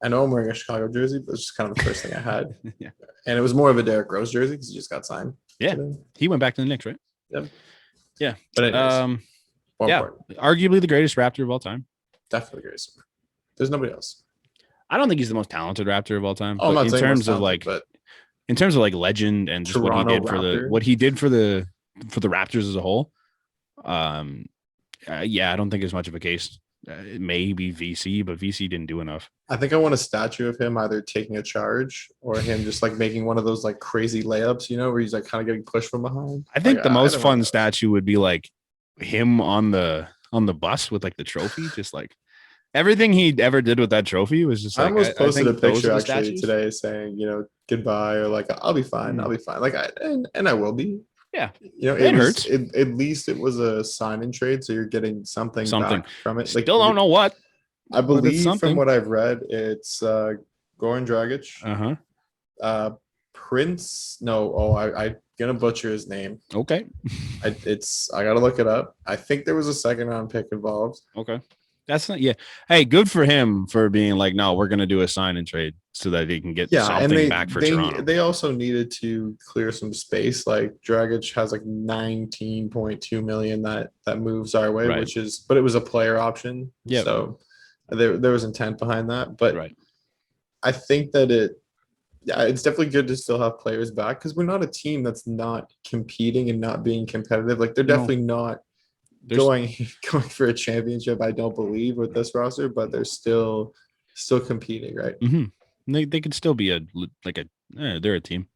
I know I'm wearing a Chicago jersey, but it's just kind of the first thing I had. Yeah. And it was more of a Derrick Rose jersey because he just got signed. Yeah. He went back to the Knicks, right? Yep. Yeah. But anyways, arguably the greatest Raptor of all time. Definitely greatest. There's nobody else. I don't think he's the most talented Raptor of all time. Oh, I'm not in saying terms of talented, like, in terms of like legend and just Toronto what he did for the Raptors as a whole. Yeah, I don't think it's much of a case. It may be VC, but VC didn't do enough. I think I want a statue of him either taking a charge or him just like making one of those like crazy layups, where he's like kind of getting pushed from behind. I think the most fun statue would be like him on the bus with like the trophy, just like everything he ever did with that trophy was just like, I almost posted a picture actually statues today saying, goodbye, or like, I'll be fine. I'll be fine. Like and I will be. Yeah. It hurts. At least it was a sign and trade. So you're getting something back from it. Like, still don't know what. I believe from what I've read, it's Goran Dragic. Prince. No. I'm going to butcher his name. Okay. I got to look it up. I think there was a second round pick involved. Okay. That's not, yeah. Hey, good for him for being like, no, we're going to do a sign and trade so that they can get something back for Toronto. They also needed to clear some space. Like Dragic has like 19.2 million that moves our way, right. but it was a player option. Yeah. So there was intent behind that. But right. I think that it's definitely good to still have players back because we're not a team that's not competing and not being competitive. Like they're definitely not going for a championship, I don't believe, with this roster, but they're still competing, right? Mm-hmm. They could still be they're a team.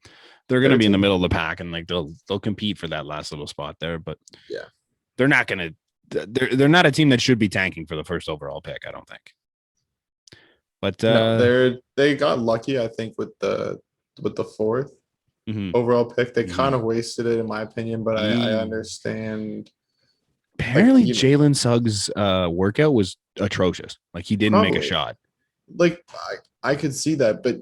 They're going to be in the middle of the pack and like they'll compete for that last little spot there, but yeah, they're not going to. They're not a team that should be tanking for the first overall pick, I don't think. But they got lucky, I think, with the fourth overall pick. They kind of wasted it, in my opinion, but I understand. Apparently, Jalen Suggs' workout was atrocious. Like he didn't make a shot. Like I could see that, but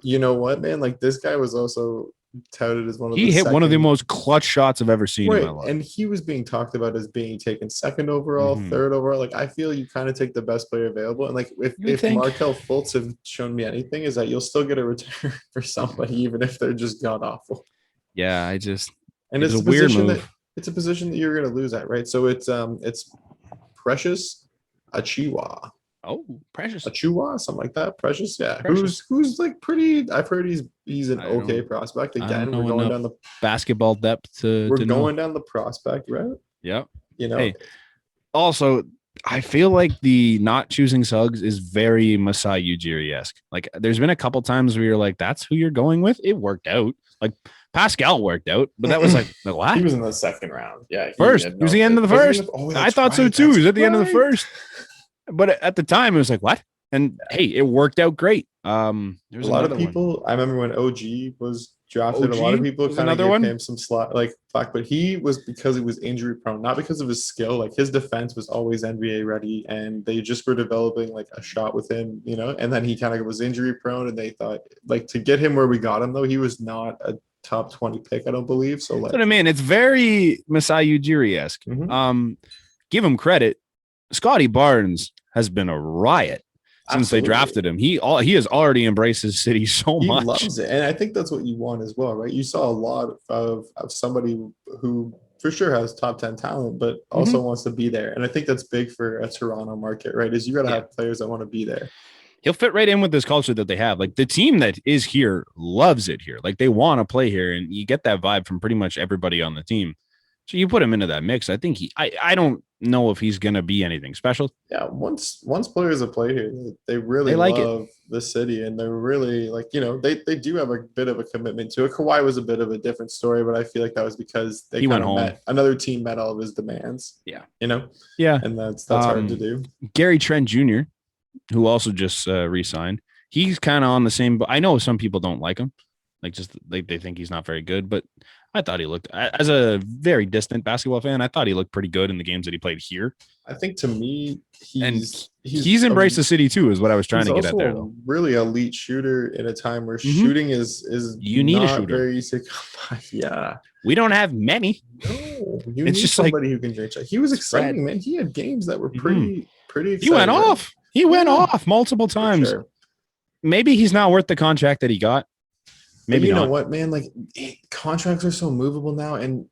you know what, man? Like this guy was also touted as one of the most clutch shots I've ever seen in my life. And he was being talked about as being taken second overall, third overall. Like I feel you kind of take the best player available. And like if Markelle Fultz have shown me anything, is that you'll still get a return for somebody, even if they're just god awful. Yeah, it's a weird move. It's a position that you're going to lose at, right? So it's Precious Achiuwa. Oh, Precious Achiuwa, something like that. Precious, yeah. Precious. Who's like pretty? I've heard he's an okay prospect. Again, we're going down the basketball depth. We're going down the prospect route. Yep. Hey, also, I feel like the not choosing Suggs is very Masai Ujiri-esque. Like, there's been a couple times where you're like, "That's who you're going with." It worked out. Like. Pascal worked out, but that was like what? He was in the second round. Yeah. First. It was the end of the first. I thought so too. He was at the end of the first. But at the time, it was like, what? And hey, it worked out great. There's a lot of people. I remember when OG was drafted, a lot of people kind of gave him some flack, but he was because he was injury prone, not because of his skill. Like his defense was always NBA ready, and they just were developing like a shot with him, and then he kind of was injury prone, and they thought like to get him where we got him though, he was not a top 20 pick, I don't believe. So like, but I mean, it's very Masai Ujiri-esque. Give him credit. Scotty Barnes has been a riot since they drafted him. He has already embraced his city so He much. loves it. And I think that's what you want as well, right? You saw a lot of somebody who for sure has top 10 talent, but also wants to be there. And I think that's big for a Toronto market, right? Is you got to have players that want to be there. He'll fit right in with this culture that they have. Like the team that is here loves it here. Like they want to play here, and you get that vibe from pretty much everybody on the team. So you put him into that mix. I think I don't know if he's going to be anything special. Yeah. Once players have played here, they really like love the city, and they're really like, they do have a bit of a commitment to it. Kawhi was a bit of a different story, but I feel like that was because he went home. Another team met all of his demands. Yeah. Yeah. And that's hard to do. Gary Trent Jr., who also just re-signed. He's kind of on the same, but I know some people don't like him. Like they think he's not very good, but I thought he looked, as a very distant basketball fan, I thought he looked pretty good in the games that he played here. I think to me, he's embraced the city too, is what I was trying to get at there. Though. Really elite shooter in a time where shooting is you need a shooter. Very easy to come by. Yeah, we don't have many. No, you need just somebody who can drink. He was exciting, man. He had games that were pretty exciting. He went off. He went off multiple times. Sure. Maybe he's not worth the contract that he got. Maybe you know what, man? Like contracts are so movable now, and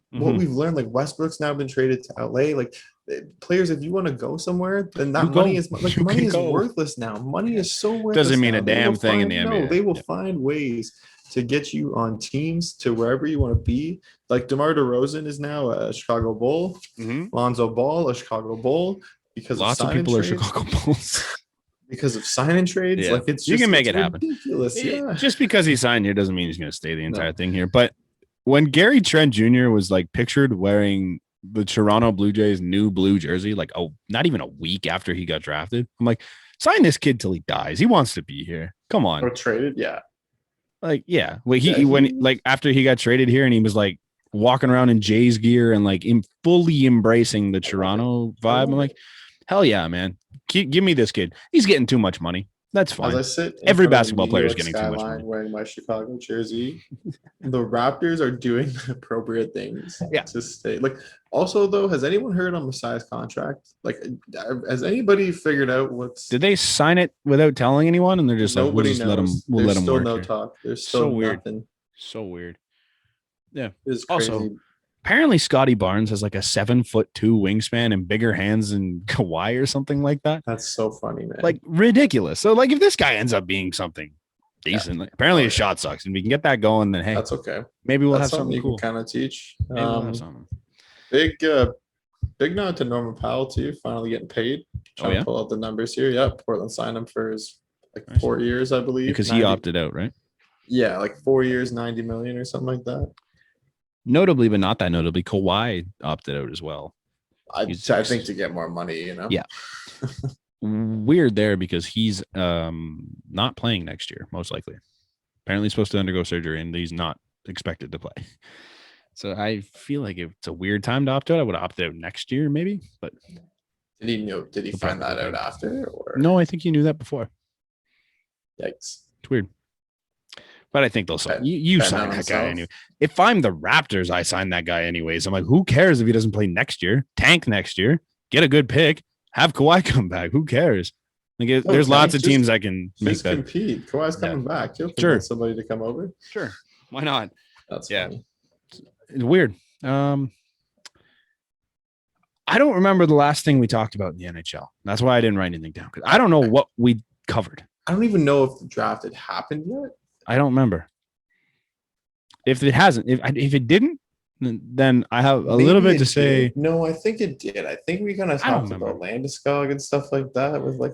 what we've learned, like Westbrook's now been traded to LA. Like players, if you want to go somewhere, then that money is worthless now. Money is so worthless. Doesn't mean a damn thing in the NBA. No, they will find ways to get you on teams to wherever you want to be. Like DeMar DeRozan is now a Chicago Bull. Lonzo Ball, a Chicago Bull. Because lots of people are Chicago Bulls. Because of sign and trades, like you can make it happen. Ridiculous. Yeah. Just because he signed here doesn't mean he's going to stay the entire thing here. But when Gary Trent Jr. was like pictured wearing the Toronto Blue Jays new blue jersey, like not even a week after he got drafted, I'm like, sign this kid till he dies. He wants to be here. Come on. Or traded, yeah. Like after he got traded here and he was like walking around in Jays gear and like fully embracing the Toronto vibe. I'm like, hell yeah, man. Give me this kid. He's getting too much money. That's fine. As I sit every basketball player is getting too much money. Wearing my Chicago jersey, the Raptors are doing the appropriate things to stay. Like, also though, has anyone heard on Masai's contract? Like, has anybody figured out what's? Did they sign it without telling anyone? And they're just like, we'll just let him. We'll let him work. There's still no here. talk. There's still nothing. So weird. Yeah. It's crazy. Also, apparently Scotty Barnes has like a 7'2" wingspan and bigger hands than Kawhi or something like that. That's so funny, man. Like ridiculous. So like if this guy ends up being something decent, like, apparently his shot sucks, and we can get that going, then hey, that's okay. Maybe we'll have something you cool. Can kind of teach. Maybe we'll have something. Big nod to Norman Powell too, finally getting paid. Trying to pull out the numbers here. Yeah, Portland signed him for his 4 years, I believe. Because he opted out, right? Yeah, like 4 years, 90 million or something like that. Notably, but not that notably, Kawhi opted out as well. I think to get more money, Yeah. Weird there because he's not playing next year, most likely. Apparently he's supposed to undergo surgery and he's not expected to play. So I feel like if it's a weird time to opt out, I would opt out next year, maybe. But did he find that out after? Or no, I think he knew that before. Yikes. It's weird. But I think they'll sign you sign that guy anyway. If I'm the Raptors, I sign that guy anyways. I'm like, who cares if he doesn't play next year? Tank next year, get a good pick, have Kawhi come back. Who cares? Like, there's lots of teams that can make that compete. Kawhi's coming back. He'll get somebody to come over. Sure, why not? That's funny. It's weird. I don't remember the last thing we talked about in the NHL. That's why I didn't write anything down because I don't know what we covered. I don't even know if the draft had happened yet. I don't remember. If it hasn't, if it didn't, then I have a little bit to say. No, I think it did. I think we kind of talked about Landeskog and stuff like that with like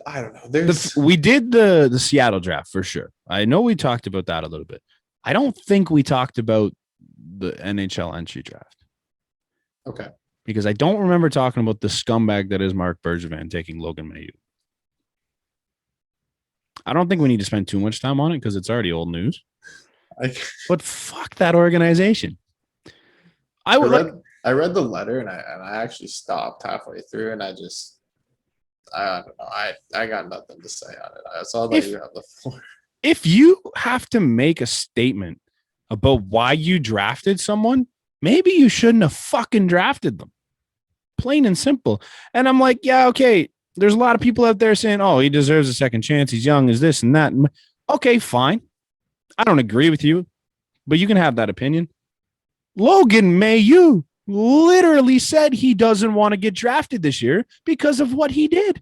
I don't know. We did the Seattle draft for sure. I know we talked about that a little bit. I don't think we talked about the NHL entry draft. Okay. Because I don't remember talking about the scumbag that is Mark Bergevin taking Logan Mailloux. I don't think we need to spend too much time on it because it's already old news. But fuck that organization. I read the letter and I actually stopped halfway through and I don't know. I got nothing to say on it. I saw that you have the floor. If you have to make a statement about why you drafted someone, maybe you shouldn't have fucking drafted them. Plain and simple. And I'm like, yeah, okay. There's a lot of people out there saying, oh, he deserves a second chance. He's young, is this and that. Okay, fine. I don't agree with you, but you can have that opinion. Logan Mailloux literally said he doesn't want to get drafted this year because of what he did.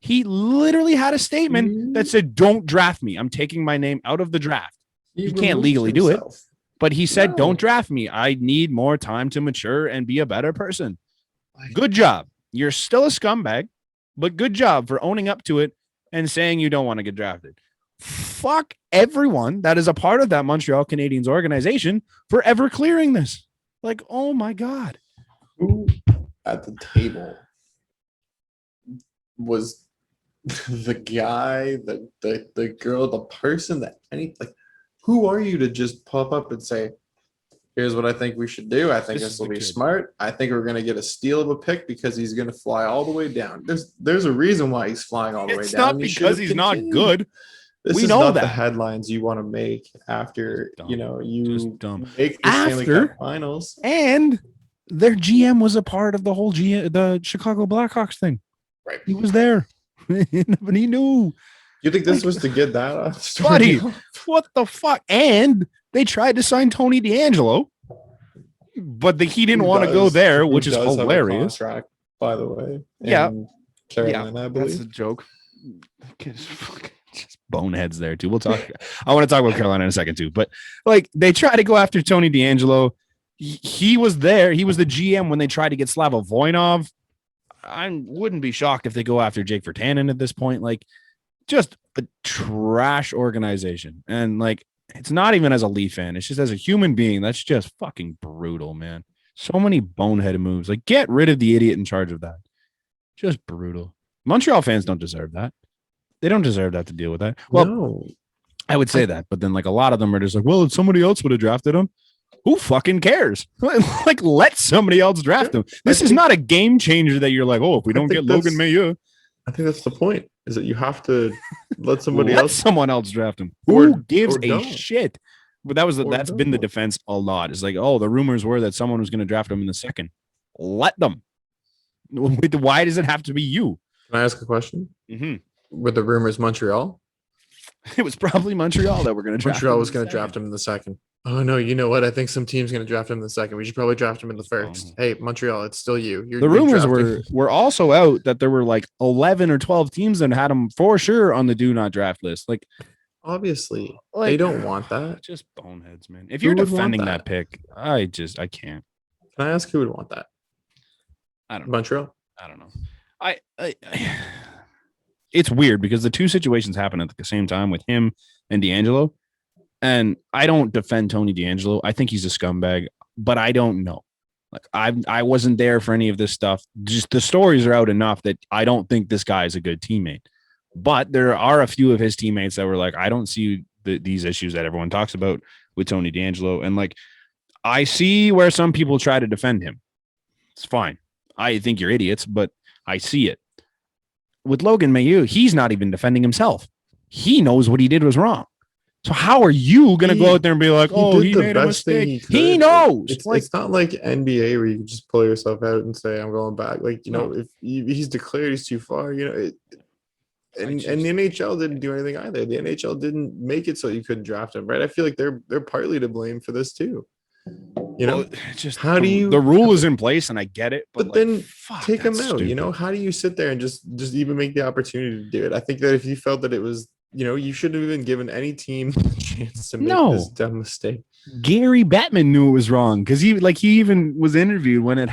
He literally had a statement that said, don't draft me. I'm taking my name out of the draft. He can't legally do it, but he said, don't draft me. I need more time to mature and be a better person. Good job. You're still a scumbag, but good job for owning up to it and saying you don't want to get drafted. Fuck everyone that is a part of that Montreal Canadiens organization for ever clearing this. Like, oh my God. Who at the table was the guy, the girl, the person that who are you to just pop up and say, here's what I think we should do. I think this will be smart. I think we're going to get a steal of a pick because he's going to fly all the way down. There's a reason why he's flying all the way down. It's not because he's not good. We know not that. The headlines you want to make after you make the Stanley Cup Finals. And their GM was a part of the whole the Chicago Blackhawks thing. Right, he was there, but he knew. You think this was to get that buddy? What the fuck? And they tried to sign Tony DeAngelo, but he didn't want to go there, which is hilarious. Contract, by the way. Yeah, Carolina, I believe. That's a joke. Just boneheads there too. We'll talk. I want to talk about Carolina in a second too, but like they tried to go after Tony DeAngelo. He was there. He was the GM when they tried to get Slava Voinov. I wouldn't be shocked if they go after Jake Virtanen at this point. Like, just a trash organization. And like, it's not even as a Leaf fan. It's just as a human being. That's just fucking brutal, man. So many boneheaded moves. Like, get rid of the idiot in charge of that. Just brutal. Montreal fans don't deserve that. They don't deserve that to deal with that. Well, no. I would say that, but then like a lot of them are just like, well, if somebody else would have drafted him, who fucking cares? Like, let somebody else draft him. This is not a game changer that you're like, oh, if we don't get Logan Mailloux. I think that's the point, is that you have to let someone else draft him. Who gives a shit? But that's been the defense a lot. It's like, oh, the rumors were that someone was going to draft him in the second. Let them. Why does it have to be you? Can I ask a question? Mm-hmm. Were the rumors Montreal? It was probably Montreal that were going to draft Montreal was going to draft him in the second. Oh, no, you know what? I think some team's going to draft him in the second. We should probably draft him in the first. Hey, Montreal, it's still you. The rumors were also out that there were like 11 or 12 teams that had him for sure on the do not draft list. Like, obviously, they don't want that. Just boneheads, man. If you're defending that pick, I can't. Can I ask who would want that? I don't know. Montreal? I don't know. I it's weird because the two situations happen at the same time with him and DeAngelo. And I don't defend Tony DeAngelo. I think he's a scumbag, but I don't know. Like I wasn't there for any of this stuff. Just the stories are out enough that I don't think this guy is a good teammate. But there are a few of his teammates that were like, I don't see these issues that everyone talks about with Tony DeAngelo. And like, I see where some people try to defend him. It's fine. I think you're idiots, but I see it. With Logan Mailloux, he's not even defending himself. He knows what he did was wrong. So how are you going to go out there and be like, oh, he made a mistake? He knows. It's not like NBA where you can just pull yourself out and say, I'm going back. Like, if he's declared he's too far, and the NHL didn't do anything either. The NHL didn't make it so you couldn't draft him, right? I feel like they're partly to blame for this too. Just how do you? The rule is in place, and I get it, but then take him out. Stupid. How do you sit there and just even make the opportunity to do it? I think that if you felt that it was, you shouldn't have been given any team a chance to make this dumb mistake. Gary Bettman knew it was wrong because he even was interviewed when it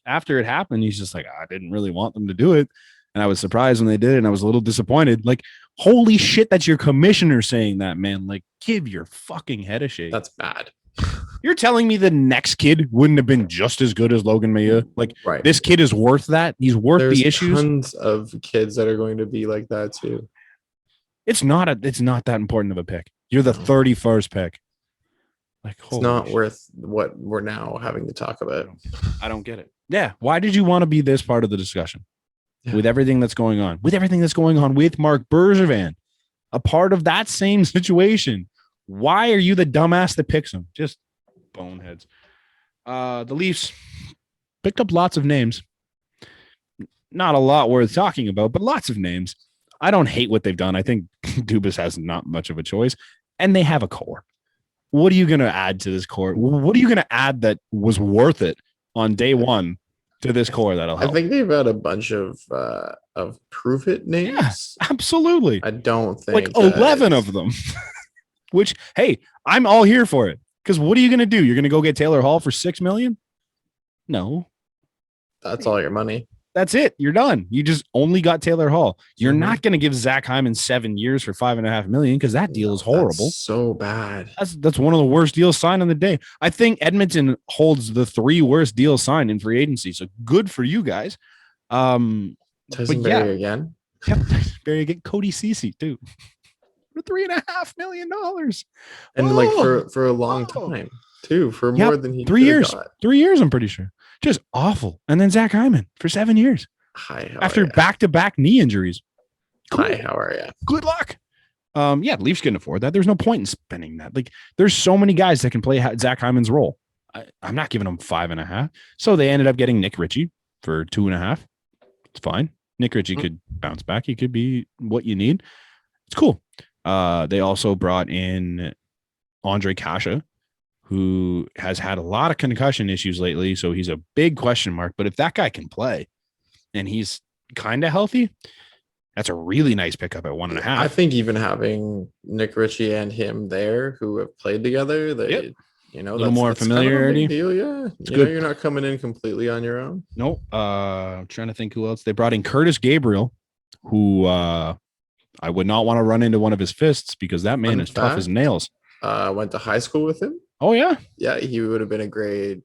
after it happened. He's just like, I didn't really want them to do it, and I was surprised when they did, and I was a little disappointed. Like, holy shit, that's your commissioner saying that, man. Like, give your fucking head a shake. That's bad. You're telling me the next kid wouldn't have been just as good as Logan Mailloux? Like, right. This kid is worth that. He's worth the issues. There's tons of kids that are going to be like that too. It's not that important of a pick. You're the 31st pick. Like, it's not worth what we're now having to talk about. I don't get it. Yeah. Why did you want to be this part of the discussion with everything that's going on? With everything that's going on with Mark Bergevin, a part of that same situation. Why are you the dumbass that picks him? Just boneheads. The Leafs picked up lots of names. not a lot worth talking about, but lots of names. I don't hate what they've done. I think Dubas has not much of a choice, and they have a core. What are you going to add to this core? What are you going to add that was worth it on day one to this core that'll help? I think they've had a bunch of prove it names. Yeah, absolutely. I don't think like 11 of them. Which, hey, I'm all here for it. Because what are you going to do? You're going to go get Taylor Hall for $6 million? No. That's all your money. That's it. You're done. You just only got Taylor Hall. You're not going to give Zach Hyman 7 years for $5.5 million because that deal is horrible. That's so bad. That's one of the worst deals signed on the day. I think Edmonton holds the 3 worst deals signed in free agency. So good for you guys. Tyson Barrie again. Yep. Barrie again. Cody Ceci too. For $3.5 million. And like for a long time too. For more than he 3 years. Got. 3 years, I'm pretty sure. Just awful. And then Zach Hyman for 7 years. Hi, after back-to-back knee injuries. Cool. Hi, how are you? Good luck. Yeah, the Leafs can afford that. There's no point in spending that. Like, there's so many guys that can play Zach Hyman's role. I'm not giving them 5.5. So they ended up getting Nick Ritchie for 2.5. It's fine. Nick Ritchie could bounce back. He could be what you need. It's cool. They also brought in Andre Kasha, who has had a lot of concussion issues lately. So he's a big question mark. But if that guy can play and he's kind of healthy, that's a really nice pickup at 1.5. I think even having Nick Ritchie and him there who have played together, they, you know, a little more familiarity. Kind of a big deal, yeah. You know, you're not coming in completely on your own. Nope. I'm trying to think who else. They brought in Curtis Gabriel, who I would not want to run into one of his fists because that man is tough as nails. Went to high school with him. Oh, yeah? Yeah, he would have been a grade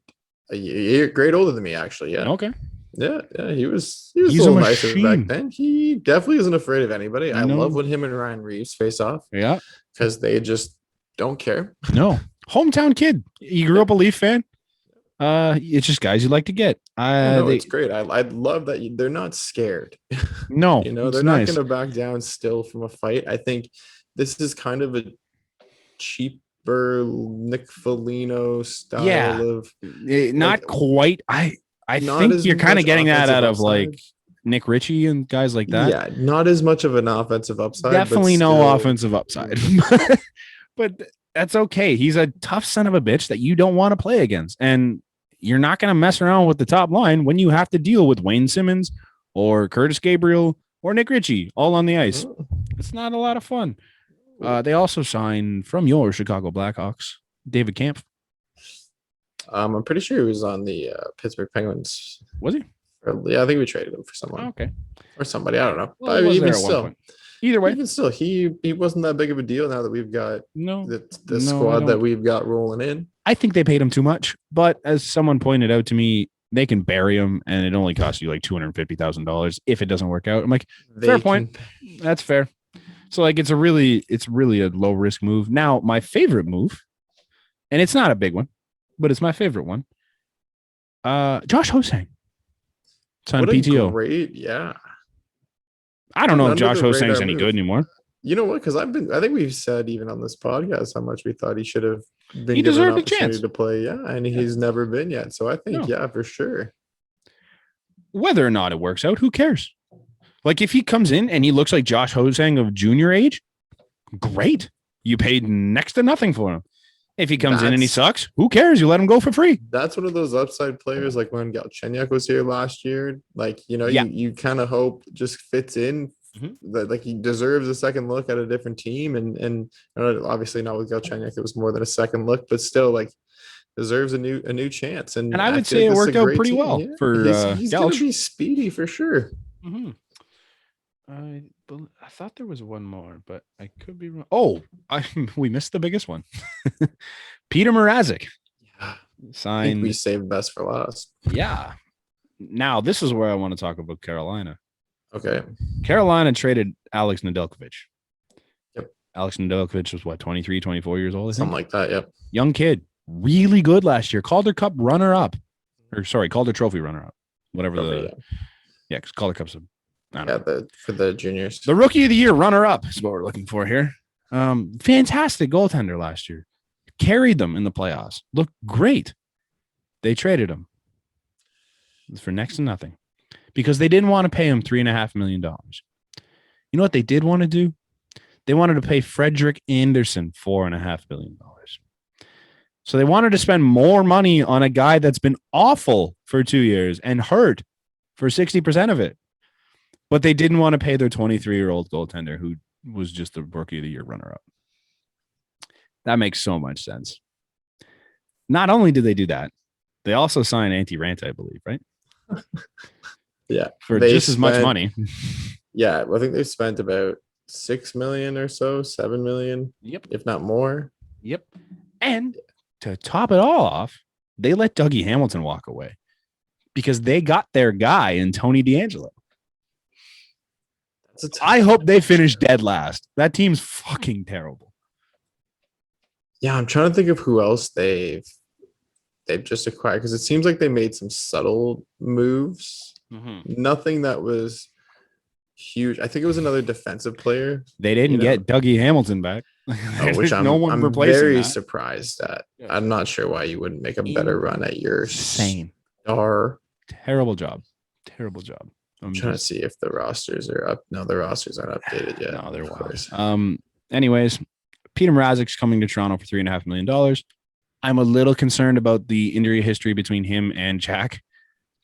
older than me, actually. Yeah. Okay. Yeah, he was a little nicer back then. He definitely isn't afraid of anybody. I love when him and Ryan Reeves face off. Yeah. Because they just don't care. No. Hometown kid. You grew up a Leaf fan. It's just guys you like to get. It's great. I love that they're not scared. No. You know, they're not going to back down still from a fight. I think this is kind of a cheaper Nick Foligno style of not quite. I think you're kind of getting that out of like Nick Ritchie and guys like that. Yeah, not as much of an offensive upside. Definitely no offensive upside. But that's okay. He's a tough son of a bitch that you don't want to play against. And you're not going to mess around with the top line when you have to deal with Wayne Simmons or Curtis Gabriel or Nick Ritchie all on the ice. It's not a lot of fun. They also signed from your Chicago Blackhawks, David Kampf. I'm pretty sure he was on the Pittsburgh Penguins. Was he? Yeah, I think we traded him for someone. Okay. Or somebody. I don't know. Well, but even still, either way, even still, he wasn't that big of a deal now that we've got the squad squad that we've got rolling in. I think they paid him too much, but as someone pointed out to me, they can bury him and it only costs you like $250,000 if it doesn't work out. I'm like, fair point. That's fair. So like it's really a low risk move. Now, my favorite move, and it's not a big one, but it's my favorite one. Josh Hosang signed PTO. Great, yeah. I don't know if Josh Hosang's any good anymore. You know what? Because I think we've said even on this podcast how much we thought he should have been. He given deserved an a chance to play, and he's never been yet. So I think, for sure. Whether or not it works out, who cares? Like if he comes in and he looks like Josh Hosang of junior age, great. You paid next to nothing for him. If he comes in and he sucks, who cares? You let him go for free. That's one of those upside players, like when Galchenyuk was here last year. Like, you know, you kind of hope just fits in. That like he deserves a second look at a different team, and obviously not with Galchenyuk, it was more than a second look, but still like deserves a new chance. And I would say it worked out pretty well for he's going to be speedy for sure. I thought there was one more, but I could be wrong. Oh, we missed the biggest one. Peter Mrazek. Yeah. Signed. I think we saved best for last. Yeah. Now, this is where I want to talk about Carolina. Okay. Carolina traded Alex Nedeljkovic. Yep. Alex Nedeljkovic was what, 23, 24 years old? I think? Something like that, yep. Young kid. Really good last year. Calder Cup runner-up. Calder Trophy runner-up. Whatever because Calder Cup's for the juniors. The Rookie of the Year runner-up is what we're looking for here. Fantastic goaltender last year. Carried them in the playoffs. Looked great. They traded him for next to nothing. because they didn't want to pay him $3.5 million. You know what they did want to do? They wanted to pay Frederick Anderson $4.5 million. So they wanted to spend more money on a guy that's been awful for 2 years and hurt for 60% of it. But they didn't want to pay their 23-year-old goaltender who was just the Rookie of the Year runner-up. That makes so much sense. Not only did they do that, they also signed Antti Raanta, I believe, right? Yeah. For just as much money. Yeah, I think they spent about $6 million or so, $7 million. Yep. If not more. Yep. And to top it all off, they let Dougie Hamilton walk away because they got their guy in Tony DeAngelo. I hope they finish dead last. That team's fucking terrible. Yeah, I'm trying to think of who else they've just acquired, because it seems like they made some subtle moves. Nothing that was huge. I think it was another defensive player. They didn't get Dougie Hamilton back. Which I'm very surprised at. Yeah. I'm not sure why you wouldn't make a better run at your same star. Terrible job. I'm trying to see if the rosters are up. No, the rosters aren't updated yet. No, they're wild. Anyways, Peter Mrazek's coming to Toronto for $3.5 million. I'm a little concerned about the injury history between him and Jack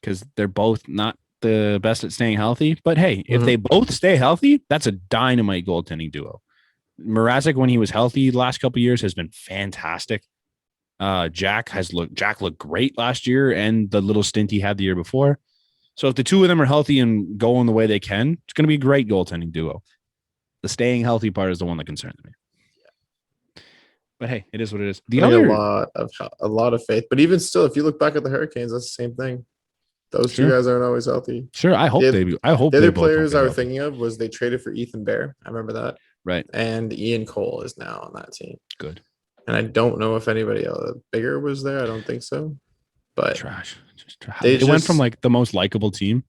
because they're both not the best at staying healthy. But hey, if they both stay healthy, that's a dynamite goaltending duo. Mrazek, when he was healthy the last couple of years, has been fantastic. Jack looked great last year and the little stint he had the year before. So if the two of them are healthy and going the way they can, it's going to be a great goaltending duo. The staying healthy part is the one that concerns me. But hey, it is what it is. A lot of faith, but even still, if you look back at the Hurricanes, that's the same thing. Those two guys aren't always healthy. Sure, I hope they. I hope the other players I was thinking of was they traded for Ethan Bear. I remember that. Right. And Ian Cole is now on that team. Good. And I don't know if anybody else bigger was there. I don't think so. But trash. They went from like the most likable team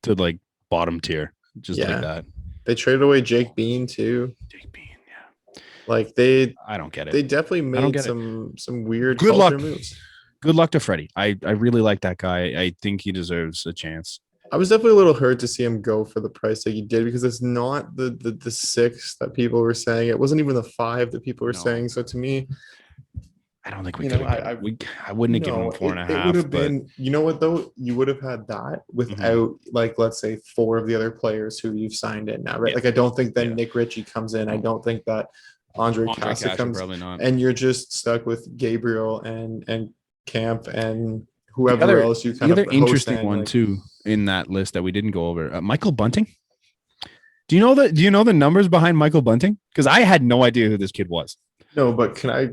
to like bottom tier, like that. They traded away Jake Bean too. Jake Bean, yeah. Like I don't get it. They definitely made some weird good luck moves. Good luck to Freddie. I really like that guy. I think he deserves a chance. I was definitely a little hurt to see him go for the price that he did because it's not the 6 that people were saying. It wasn't even the 5 that people were saying. So to me, I don't think we could. I wouldn't have given him 4.5. It would have been. You know what though? You would have had that without like let's say 4 of the other players who you've signed in now, right? Yeah. Like I don't think that Nick Ritchie comes in. I don't think that Andre Casa comes, probably not. And you're just stuck with Gabriel and Camp and whoever else you kind of. The other interesting one too in that list that we didn't go over, Michael Bunting. Do you know the numbers behind Michael Bunting? Because I had no idea who this kid was. No, but can I?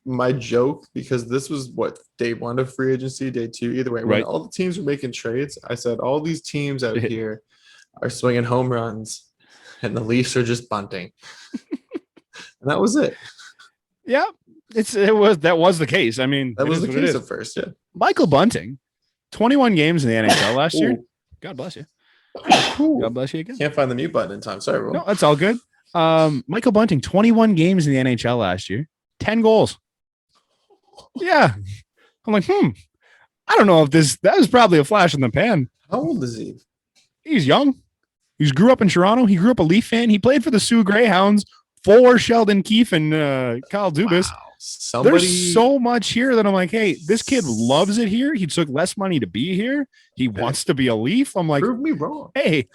My joke, because this was what day 1 of free agency, day 2, either way. When all the teams were making trades, I said all these teams out here are swinging home runs, and the Leafs are just bunting, and that was it. Yeah, that was the case. I mean, that was the case at first. Yeah, Michael Bunting, 21 games in the NHL last year. God bless you. God bless you again. Can't find the mute button in time. Sorry, everyone. No, that's all good. Michael Bunting, 21 games in the NHL last year, 10 goals. Yeah. I'm like, I don't know if that was probably a flash in the pan. How old is he? He's young. He grew up in Toronto. He grew up a Leaf fan. He played for the Sioux Greyhounds for Sheldon Keefe and Kyle Dubas. Wow. There's so much here that I'm like, hey, this kid loves it here. He took less money to be here. He wants to be a Leaf. I'm like, prove me wrong. Hey,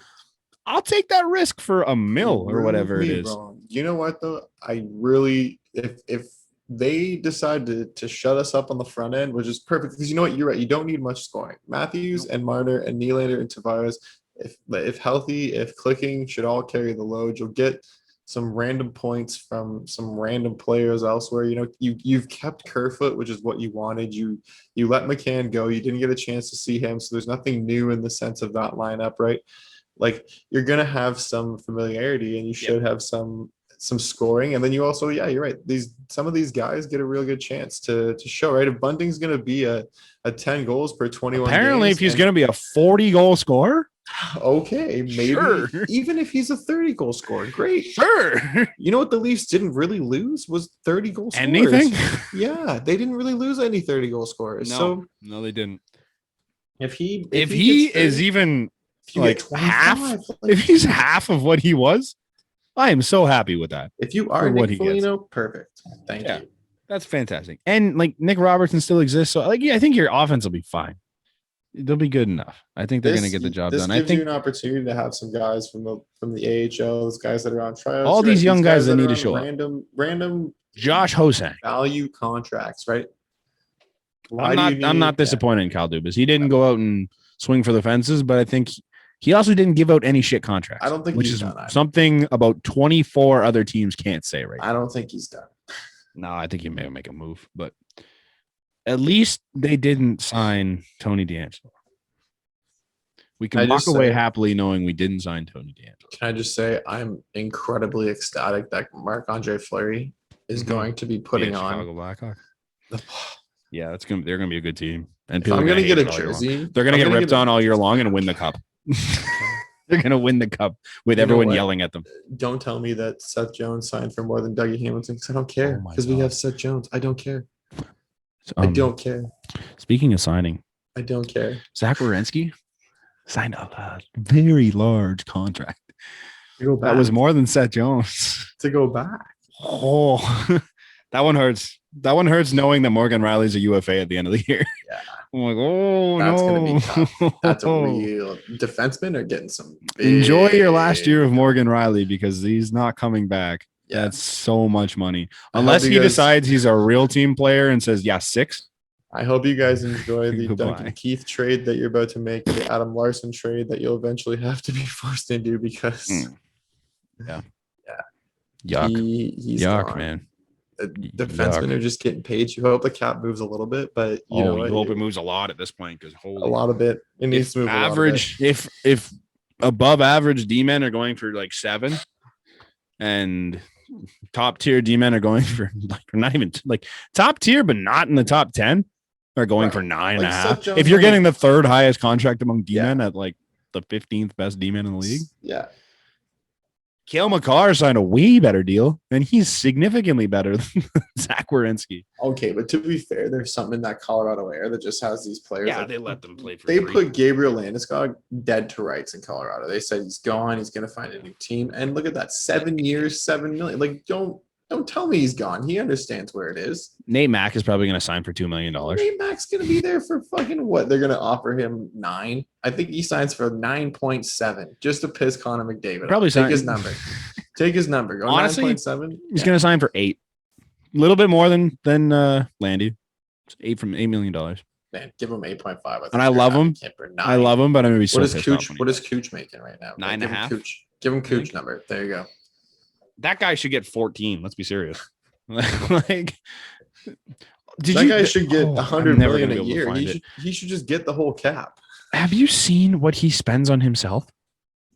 I'll take that risk for $1 million or whatever it is. Wrong. You know what though? I really, if they decide to shut us up on the front end, which is perfect because you know what, you're right. You don't need much scoring. Matthews and Marner and Nylander and Tavares, if healthy, if clicking, should all carry the load. You'll get some random points from some random players elsewhere. You know, you've kept Kerfoot, which is what you wanted. You let McCann go. You didn't get a chance to see him, so there's nothing new in the sense of that lineup, right? Like you're gonna have some familiarity, and you should have some scoring, and then you also, you're right. Some of these guys get a real good chance to show, right? If Bunting's gonna be a 10 goals per 21, apparently, if he's gonna be a 40 goal scorer. Okay, maybe even if he's a 30 goal scorer, great. Sure. You know what the Leafs didn't really lose was 30 goal scorers. Anything? Yeah, they didn't really lose any 30 goal scorers. No, they didn't. If he is even If you like get half, 25, like, if he's half of what he was, I am so happy with that. if you are what Nick he gets. Foligno, perfect. Thank Yeah. you. That's fantastic. And like Nick Robertson still exists. So like, yeah, I think your offense will be fine. They'll be good enough. I think they're going to get the job This done. gives I think you an opportunity to have some guys from the AHL, those guys that are on tryouts. all these young guys that are need to on show up. Random Josh Hosang. value contracts, right? I'm not disappointed in Cal Dubas. He didn't go out and swing for the fences, but I think he also didn't give out any shit contracts. I don't think which he's is done either. something about 24 other teams can't say right now. I don't think he's done. No, I think he may make a move, but at least they didn't sign Tony DeAngelo. We can walk away happily knowing we didn't sign Tony DeAngelo. Can I just say I'm incredibly ecstatic that Marc-Andre Fleury is going to be putting on Chicago Blackhawks. Yeah, they're gonna be a good team. And I'm gonna get a jersey. They're gonna get ripped on all year long and win the cup. They're gonna win the cup with everyone yelling at them. Don't tell me that Seth Jones signed for more than Dougie Hamilton because I don't care. Because we have Seth Jones. I don't care. I don't care. Speaking of signing, I don't care. Zach Werenski signed a very large contract. That was more than Seth Jones. To go back. Oh, that one hurts. That one hurts knowing that Morgan Riley's a UFA at the end of the year. Yeah. I'm like, oh, that's no. Gonna be tough. That's a real defenseman are getting some Enjoy your last year of Morgan Riley because he's not coming back. Yeah. That's so much money. Unless he decides he's a real team player and says, yeah, 6. I hope you guys enjoy the Duncan Keith trade that you're about to make, the Adam Larson trade that you'll eventually have to be forced into because Yuck. He's Yuck, gone. Man. Defensemen are just getting paid. You hope the cap moves a little bit, but you hope it moves a lot at this point because a lot of it. It needs to move average. If above average D-men are going for like 7, and top tier D-men are going for like not even like top tier, but not in the top 10, are going for 9.5. If you're getting the 3rd highest contract among D-men at like the 15th best D-men in the league, Cale Makar signed a way better deal, and he's significantly better than Zach Werenski. Okay, but to be fair, there's something in that Colorado air that just has these players. Yeah, they let them play for free. They put Gabriel Landeskog dead to rights in Colorado. They said he's gone. He's going to find a new team. And look at that, 7 years, $7 million. Like, don't tell me he's gone. He understands where it is. Nate Mack is probably going to sign for $2 million. Nate Mack's going to be there for fucking what? They're going to offer him 9. I think he signs for 9.7 just to piss Connor McDavid. Probably take his number. Take his number. Go honestly, 9.7. He's going to sign for 8. A little bit more than Landy. It's $8 million. Man, give him 8.5. And I love him. I love him, but I'm going to be so pissed off. What is Cooch making right now? 9.5. Give him Cooch number. There you go. That guy should get 14. Let's be serious. Like, that guy should get 100 million a year. He should just get the whole cap. Have you seen what he spends on himself?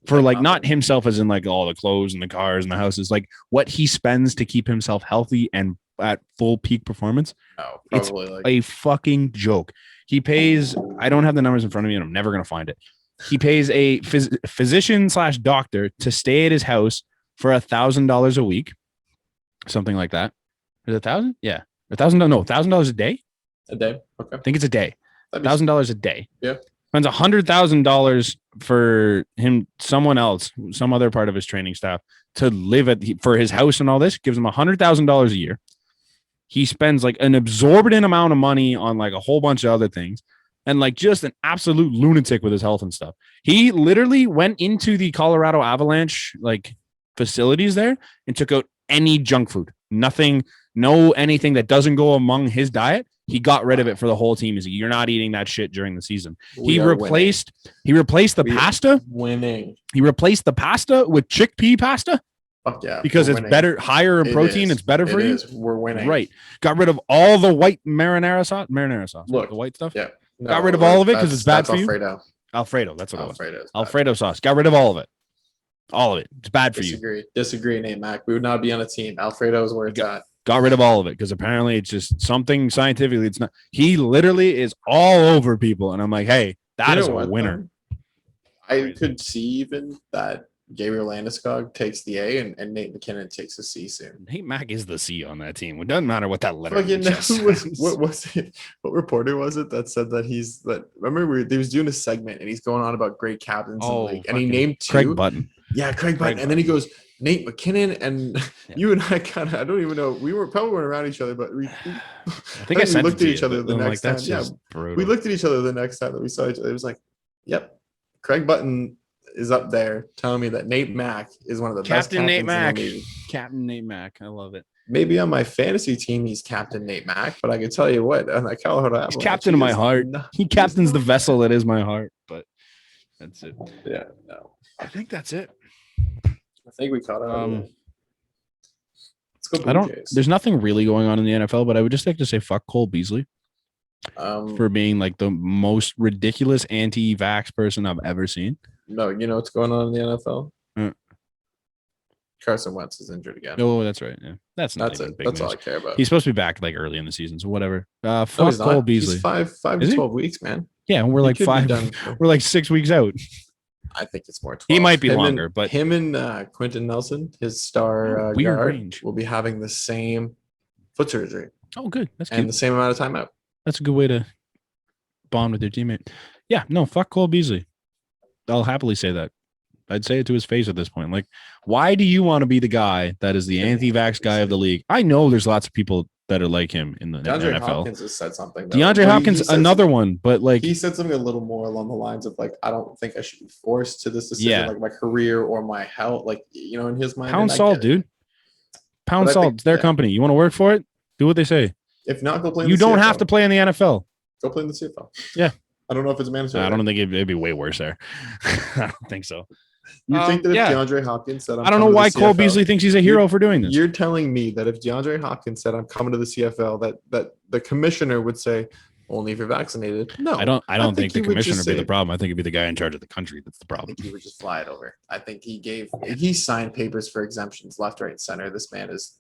For like not himself as in like all the clothes and the cars and the houses, like what he spends to keep himself healthy and at full peak performance. Oh, it's a fucking joke. He pays, I don't have the numbers in front of me and I'm never going to find it. He pays a physician/doctor to stay at his house for $1,000 a week. Something like that. Is it 1,000? Yeah. $1,000 a day? A day. Okay. I think it's a day. $1,000 a day. Yeah. Spends $100,000 for him, someone else, some other part of his training staff to live for his house and all this, gives him $100,000 a year. He spends like an exorbitant amount of money on like a whole bunch of other things and like just an absolute lunatic with his health and stuff. He literally went into the Colorado Avalanche like facilities there and took out any junk food, anything that doesn't go among his diet. He got rid of it for the whole team. He's like, you're not eating that shit during the season. He replaced the pasta. Winning. He replaced the pasta with chickpea pasta. Fuck yeah. Because it's better, higher in protein. It's better for you. We're winning. Right. Got rid of all the white marinara sauce. Look, the white stuff. Yeah. No, got rid of all of it because it's bad for you. Alfredo. That's what it was. Alfredo sauce. Got rid of all of it. All of it. It's bad for you. Disagree, Nate Mack. We would not be on a team. Alfredo is where it's at. Got rid of all of it because apparently it's just something scientifically. It's not. He literally is all over people, and I'm like, hey, that is a winner. I could see even that Gabriel Landeskog takes the A, and Nate McKinnon takes the C soon. Nate Mack is the C on that team. It doesn't matter what that letter Fucking says. what was it? What reporter was it that said that remember he was doing a segment and he's going on about great captains in the league, and he named two. Craig Button. Yeah, Craig Button. And then he goes, Nate McKinnon, and you and I I don't even know. We probably weren't around each other, but I think I looked at each other the next time. Yeah, brutal. we looked at each other the next time that we saw each other. It was like, yep, Craig Button is up there telling me that Nate Mack is one of the best captains Nate Mack. in the league. Captain Nate Mack. I love it. Maybe on my fantasy team, he's Captain Nate Mack, but I can tell you what, on that Colorado Avalanche, he's captain of my heart. He captains the vessel that is my heart, but that's it. Yeah, no. I think that's it. I think we caught up. Let's go Blue Jays. There's nothing really going on in the NFL, but I would just like to say fuck Cole Beasley for being like the most ridiculous anti-vax person I've ever seen. No, you know what's going on in the NFL? Carson Wentz is injured again. Oh, that's right. Yeah, that's it. That's all I care about. He's supposed to be back like early in the season, so whatever. Fuck no, Cole Beasley. He's 5 to 12 weeks, man. Yeah, and we're like 5. We're like 6 weeks out. I think it's more 12. He might be longer, but him and Quentin Nelson, his star guard, range, will be having the same foot surgery. Oh, good. That's and cute. The same amount of time out. That's a good way to bond with your teammate. Yeah, no, fuck Cole Beasley. I'll happily say that. I'd say it to his face at this point. Like, why do you want to be the guy that is the anti-vax guy of the league? I know there's lots of people that are like him in the DeAndre NFL. Hopkins has said something. Though. DeAndre Hopkins, another one, but like he said something a little more along the lines of like, I don't think I should be forced to this decision, like my career or my health. Like, you know, in his mind, pound salt, dude. Pound salt. It's their company. You want to work for it? Do what they say. If not, go play. You don't have to play in the NFL. Go play in the CFL. Yeah. I don't know if it's mandatory. I don't think it'd be way worse there. I don't think so. You think that if DeAndre Hopkins said, I don't know why Cole Beasley thinks he's a hero for doing this. You're telling me that if DeAndre Hopkins said, I'm coming to the CFL, that the commissioner would say, only if you're vaccinated? No. I don't think the commissioner would be the problem. I think it'd be the guy in charge of the country that's the problem. I think he would just fly it over. I think he signed papers for exemptions left, right, and center. This man is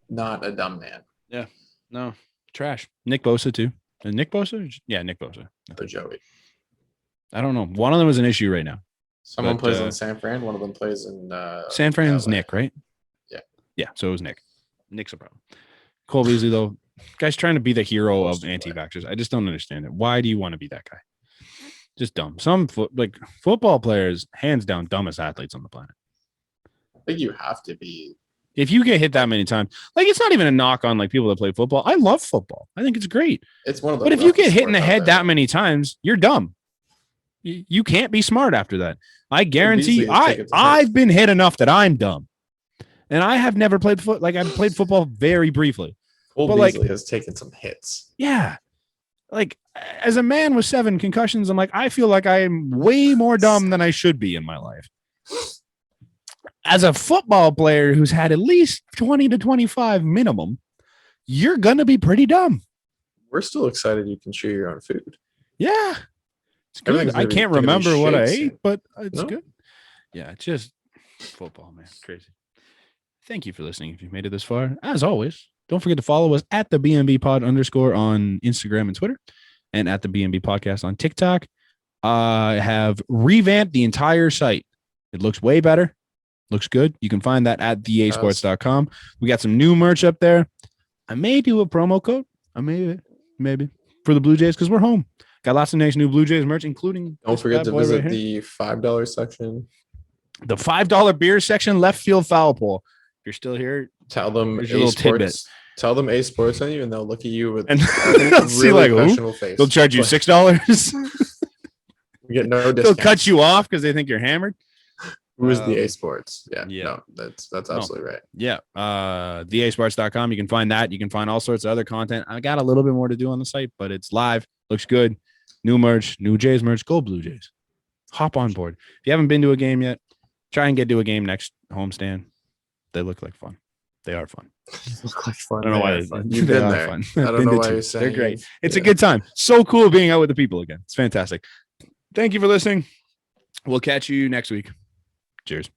not a dumb man. Yeah. No. Trash. Nick Bosa, too. Nick Bosa? Yeah, Nick Bosa. The Joey. I don't know. One of them is an issue right now. Someone plays in San Fran. One of them plays in San Fran's LA. Nick, right? Yeah. Yeah. So it was Nick. Nick's a problem. Cole Beasley, though, guy's trying to be the hero of anti-vaxxers. I just don't understand it. Why do you want to be that guy? Just dumb. Some football players, hands down, dumbest athletes on the planet. I think you have to be. If you get hit that many times, like it's not even a knock on like people that play football. I love football. I think it's great. It's one of the. But if you get hit in the head that many times, you're dumb. You can't be smart after that. I guarantee I've been hit enough that I'm dumb. And I have never played I've played football very briefly. Cole Beasley has taken some hits. Yeah. Like as a man with 7 concussions, I'm like, I feel like I am way more dumb than I should be in my life. As a football player who's had at least 20 to 25 minimum, you're going to be pretty dumb. We're still excited you can chew your own food. Yeah. It's good. I can't remember what I ate, but it's good. Yeah, it's just football, man. Crazy. Thank you for listening. If you've made it this far, as always, don't forget to follow us at the BnB pod _ on Instagram and Twitter, and at the BnB podcast on TikTok. I have revamped the entire site. It looks way better. Looks good. You can find that at theasports.com. We got some new merch up there. I may do a promo code. Maybe for the Blue Jays because we're home. Got lots of nice new Blue Jays merch, including. Don't forget to visit the $5 section. The $5 beer section, left field foul pole. If you're still here, tell them A Sports. Tell them A Sports on you, and they'll look at you with a really professional face. They'll charge you $6. You get no discount. They'll cut you off because they think you're hammered. Who is the A Sports? Yeah. No, that's absolutely right. Yeah. Theasports.com. You can find that. You can find all sorts of other content. I got a little bit more to do on the site, but it's live. Looks good. New merch, new Jays merch. Go Blue Jays. Hop on board. If you haven't been to a game yet, try and get to a game next homestand. They look like fun. They are fun. Look like fun. I don't know why you've been there. Fun. I don't know why you're saying they're great. It's a good time. So cool being out with the people again. It's fantastic. Thank you for listening. We'll catch you next week. Cheers.